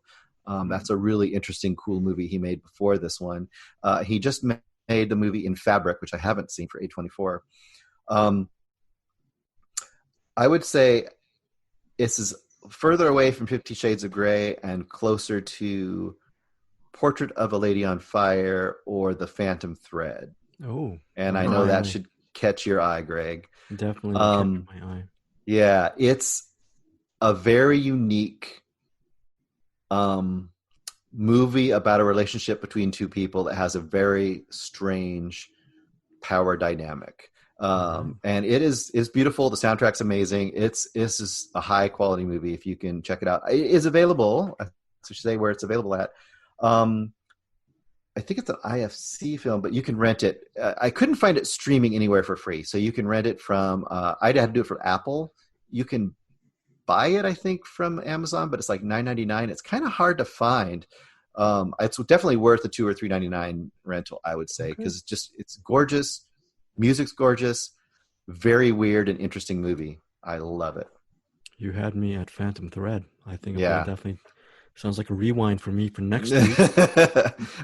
B: that's a really interesting, cool movie he made before this one. He just made the movie In Fabric, which I haven't seen for A24. I would say this is further away from 50 Shades of Grey and closer to Portrait of a Lady on Fire or The Phantom Thread.
A: Oh,
B: and I know that should catch your eye, Greg.
A: Definitely catch my eye.
B: Yeah, it's a very unique movie about a relationship between two people that has a very strange power dynamic. And it is beautiful. The soundtrack's amazing. It's just a high quality movie. If you can check it out, it is available. I should say where it's available at. I think it's an IFC film, but you can rent it. I couldn't find it streaming anywhere for free. So you can rent it from, I'd have to do it from Apple. You can buy it, I think, from Amazon, but it's like $9.99. It's kind of hard to find. It's definitely worth the $2 or $3.99 rental, I would say, because it's gorgeous. Music's gorgeous. Very weird and interesting movie. I love it.
A: You had me at Phantom Thread. I think that definitely sounds like a rewind for me for next week.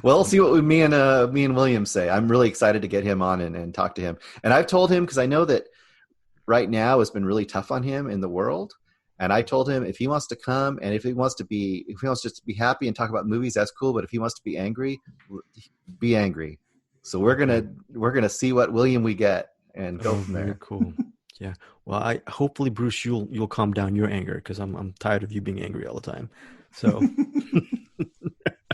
B: Well, we'll see what me and William say. I'm really excited to get him on and talk to him. And I've told him, because I know that right now it's been really tough on him in the world. And I told him if he wants to come and if he wants just to be happy and talk about movies, that's cool. But if he wants to be angry, be angry. So we're gonna see what William we get and go from there.
A: Very cool. Yeah. Well, hopefully, Bruce, you'll calm down your anger, because I'm tired of you being angry all the time. So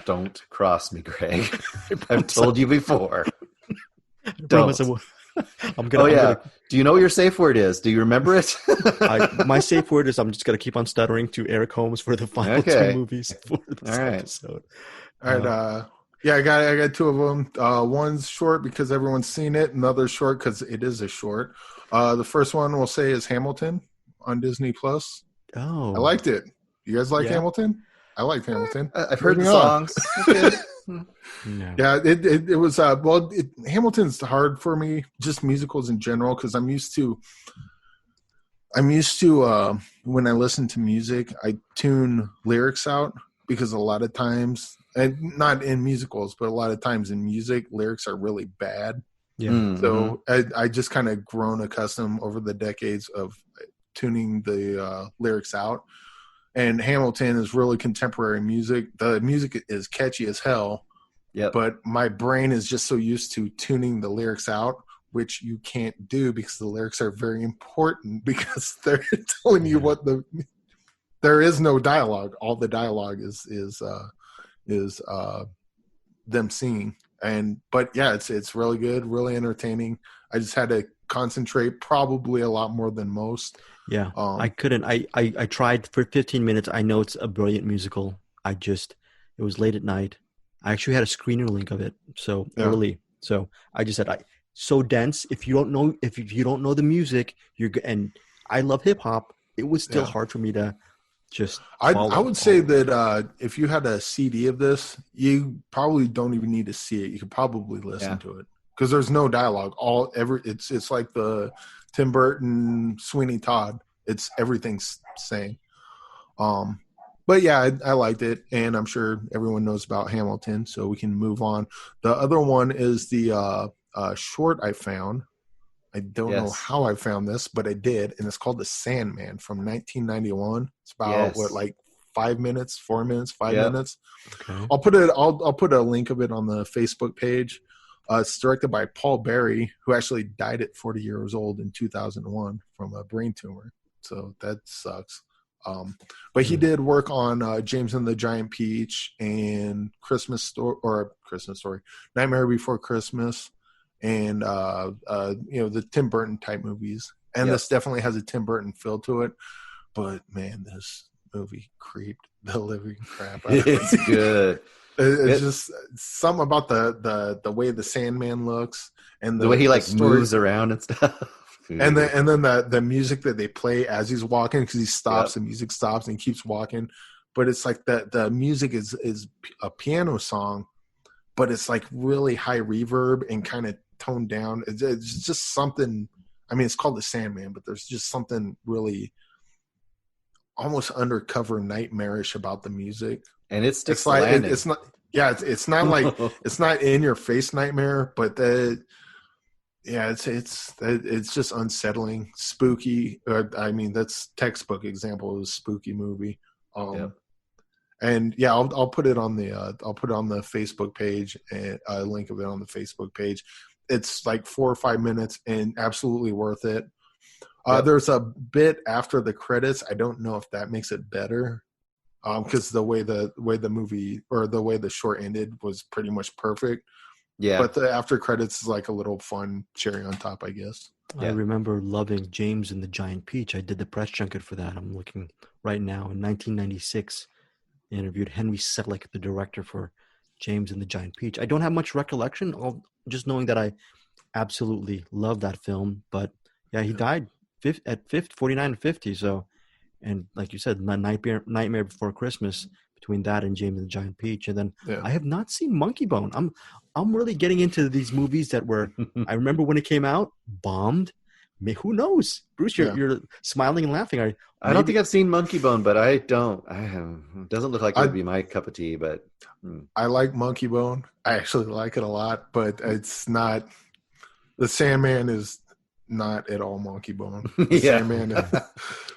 B: don't cross me, Greg. I've told you before.
A: Don't. I'm gonna.
B: Do you know what your safe word is? Do you remember it?
A: My safe word is I'm just gonna keep on stuttering to Eric Holmes for the final two movies for this episode.
C: All right. Yeah, I got two of them. One's short because everyone's seen it. Another short because it is a short. The first one we'll say is Hamilton on Disney Plus.
A: Oh,
C: I liked it. You guys like
A: Yeah.
C: Hamilton? I liked Hamilton.
B: I've heard the
C: Moving on.
B: songs. Okay.
A: no.
C: Yeah, it was. Well, Hamilton's hard for me, just musicals in general, because I'm used to when I listen to music, I tune lyrics out because a lot of times, and not in musicals, but a lot of times in music, lyrics are really bad.
A: Yeah.
B: Mhm.
C: So I just kind of grown accustomed over the decades of tuning the lyrics out. And Hamilton is really contemporary music. The music is catchy as hell,
B: Yep.
C: but my brain is just so used to tuning the lyrics out, which you can't do because the lyrics are very important because they're telling you what there is no dialogue. All the dialogue is them singing. But yeah, it's really good, really entertaining. I just had to concentrate probably a lot more than most.
A: Yeah, I couldn't. I tried for 15 minutes. I know it's a brilliant musical. It was late at night. I actually had a screener link of it so early. So I just said, so dense. If you don't know the music, and I love hip hop. It was still hard for me to just.
C: I would say that if you had a CD of this, you probably don't even need to see it. You could probably listen to it because there's no dialogue. It's like the Tim Burton, Sweeney Todd. It's everything's saying. But yeah, I liked it, and I'm sure everyone knows about Hamilton, so we can move on. The other one is the short I found. I don't know how I found this, but I did, and it's called The Sandman from 1991. It's about 5 minutes, 4 minutes, 5 minutes.
A: Okay.
C: I'll put a link of it on the Facebook page. It's directed by Paul Berry, who actually died at 40 years old in 2001 from a brain tumor. So that sucks. But he did work on James and the Giant Peach and Christmas Story, Nightmare Before Christmas, and the Tim Burton type movies. And this definitely has a Tim Burton feel to it. But man, this movie creeped the living crap out of me.
B: It's good.
C: It's just something about the way the Sandman looks and
B: the way he moves around and stuff.
C: And then the music that they play as he's walking, because he stops, the music stops and he keeps walking. But it's like the music is a piano song, but it's like really high reverb and kind of toned down. It's just something. I mean, it's called The Sandman, but there's just something really almost undercover nightmarish about the music.
B: And it sticks
C: like
B: landing.
C: it's not. Yeah, it's not like it's not in your face nightmare, but it's just unsettling, spooky. I mean, that's textbook example of a spooky movie. And I'll put it on the Facebook page, and a link of it on the Facebook page. It's like 4 or 5 minutes and absolutely worth it. There's a bit after the credits. I don't know if that makes it better, because the way the movie or the way the short ended was pretty much perfect. Yeah, but the after credits is like a little fun cherry on top, I guess.
A: I remember loving James and the Giant Peach. I did the press junket for that. I'm looking right now. In 1996, I interviewed Henry Selick, the director for James and the Giant Peach. I don't have much recollection, just knowing that I absolutely love that film. But yeah, he died at 49 and 50. So, and like you said, Nightmare Before Christmas. Between that and James and the Giant Peach, and then I have not seen Monkey Bone. I'm really getting into these movies that were. I remember when it came out, bombed. Who knows, Bruce? You're smiling and laughing.
B: I don't think I've seen Monkey Bone, but I don't. It doesn't look like it would be my cup of tea. But
C: I like Monkey Bone. I actually like it a lot, but it's not. The Sandman is not at all Monkey Bone. Sandman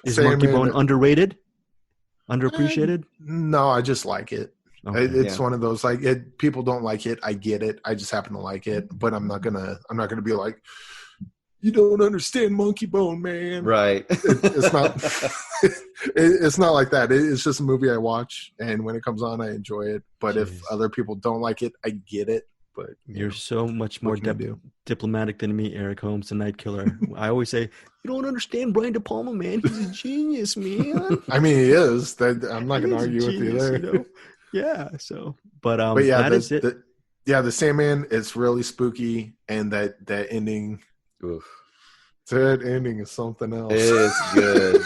A: is Monkey Bone underrated? Underappreciated?
C: No, I just like it. Okay, it's one of those people don't like it. I get it. I just happen to like it, but I'm not gonna be like, you don't understand Monkey Bone, man.
B: Right?
C: It's not. It's not like that. It's just a movie I watch, and when it comes on, I enjoy it. But if other people don't like it, I get it. But
A: you're so much more diplomatic than me, Eric Holmes, the Night Killer. I always say, you don't understand Brian De Palma, man. He's a genius, man.
C: I mean, he is. I'm not going to argue with you there.
A: Yeah. So, but
C: yeah,
A: that is it.
C: Yeah, the Sandman is really spooky, and that ending.
B: Oof.
C: That ending is something else.
B: It is good.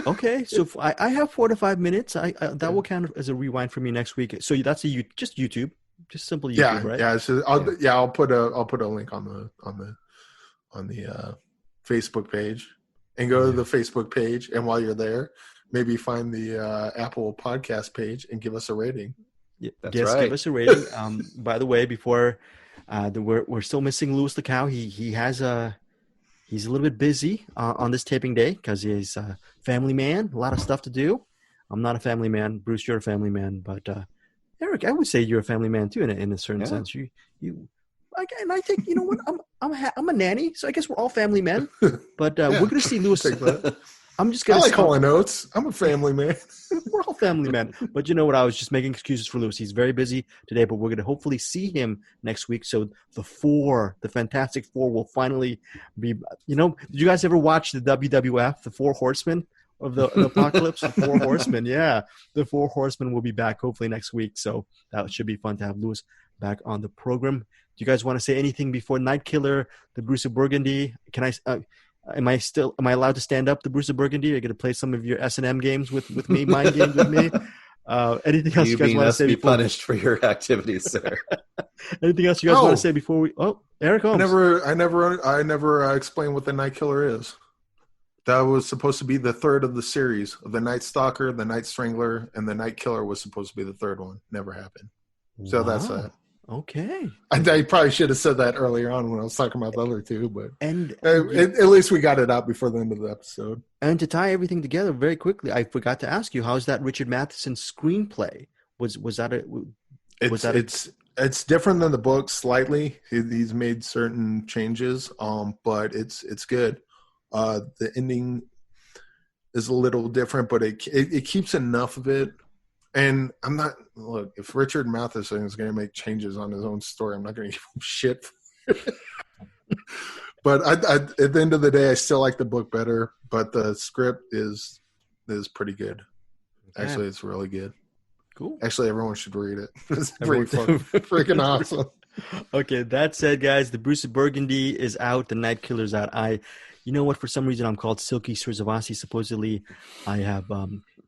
A: Okay, so I have 4 to 5 minutes. That will count as a rewind for me next week. So that's just YouTube, just simple YouTube, right?
C: Yeah. So I'll put a link on the Facebook page, and go to the Facebook page, and while you're there, maybe find the Apple Podcast page and give us a rating.
B: That's
A: yes,
B: right.
A: Give us a rating. By the way, before we're still missing Luis Lacau. He's a little bit busy on this taping day because he's a family man, a lot of stuff to do. I'm not a family man. Bruce, you're a family man, but Eric, I would say you're a family man too in a certain sense. And I think, you know what, I'm a nanny, so I guess we're all family men. But we're going to see Luis. I'm just going to.
C: I like calling notes. I'm a family man.
A: We're all family men. But you know what? I was just making excuses for Luis. He's very busy today, but we're going to hopefully see him next week. So the Fantastic Four will finally be, did you guys ever watch the WWF, the Four Horsemen of the Apocalypse? The Four Horsemen, yeah. The Four Horsemen will be back hopefully next week. So that should be fun to have Luis back on the program. Do you guys want to say anything before Night Killer, the Bruce of Burgundy? Can I... Am I allowed to stand up to Bruce of Burgundy? Are you going to play some of your S&M games with me, mind games with me? Anything else you guys want to say?
B: Be punished for your activities, sir.
A: Anything else you guys want to say before we? Oh, Eric Holmes.
C: I never explained what the Night Killer is. That was supposed to be the third of the series of the Night Stalker, the Night Strangler, and the Night Killer was supposed to be the third one. Never happened. So that's that.
A: Okay.
C: I probably should have said that earlier on when I was talking about the other two, but at least we got it out before the end of the episode.
A: And to tie everything together very quickly, I forgot to ask you, how's that Richard Matheson screenplay? Was that
C: it's different than the book slightly. He's made certain changes, but it's good. The ending is a little different, but it keeps enough of it. And if Richard Matheson is going to make changes on his own story, I'm not going to give him shit. But at the end of the day, I still like the book better, but the script is pretty good. Okay. Actually, it's really good. Cool. Actually, everyone should read it. It's freaking awesome.
A: Okay, that said, guys, the Bruce of Burgundy is out. The Night Killer's out. You know what? For some reason, I'm called Silky Srisavasdi. Supposedly, I have.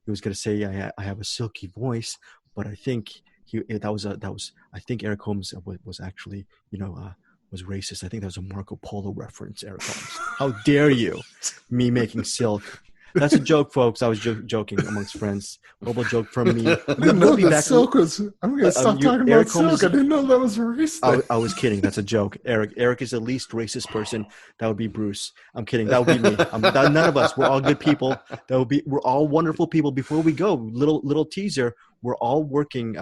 A: He was going to say I have a silky voice, but I think I think Eric Holmes was actually was racist. I think that was a Marco Polo reference. Eric Holmes, how dare you? Me making silk. That's a joke, folks. I was joking amongst friends. Horrible joke from me.
C: I didn't know that silk was. I'm going to stop talking about silk. I didn't know that was racist.
A: I was kidding. That's a joke. Eric is the least racist person. That would be Bruce. I'm kidding. That would be me. None of us. We're all good people. We're all wonderful people. Before we go, little teaser. We're all working.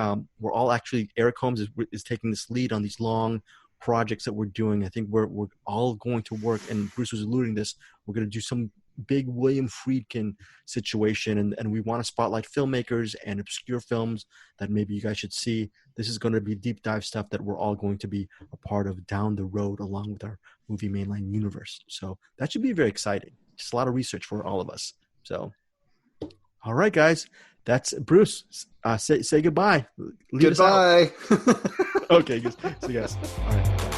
A: We're all actually. Eric Holmes is taking this lead on these long projects that we're doing. I think we're all going to work. And Bruce was alluding to this. We're going to do some big William Friedkin situation, and we want to spotlight filmmakers and obscure films that maybe you guys should see. This is going to be deep dive stuff that we're all going to be a part of down the road along with our Movie Mainline universe. So that should be very exciting. Just a lot of research for all of us. So, all right, guys, that's Bruce. Say goodbye.
B: Goodbye.
A: Okay, see you guys. All right.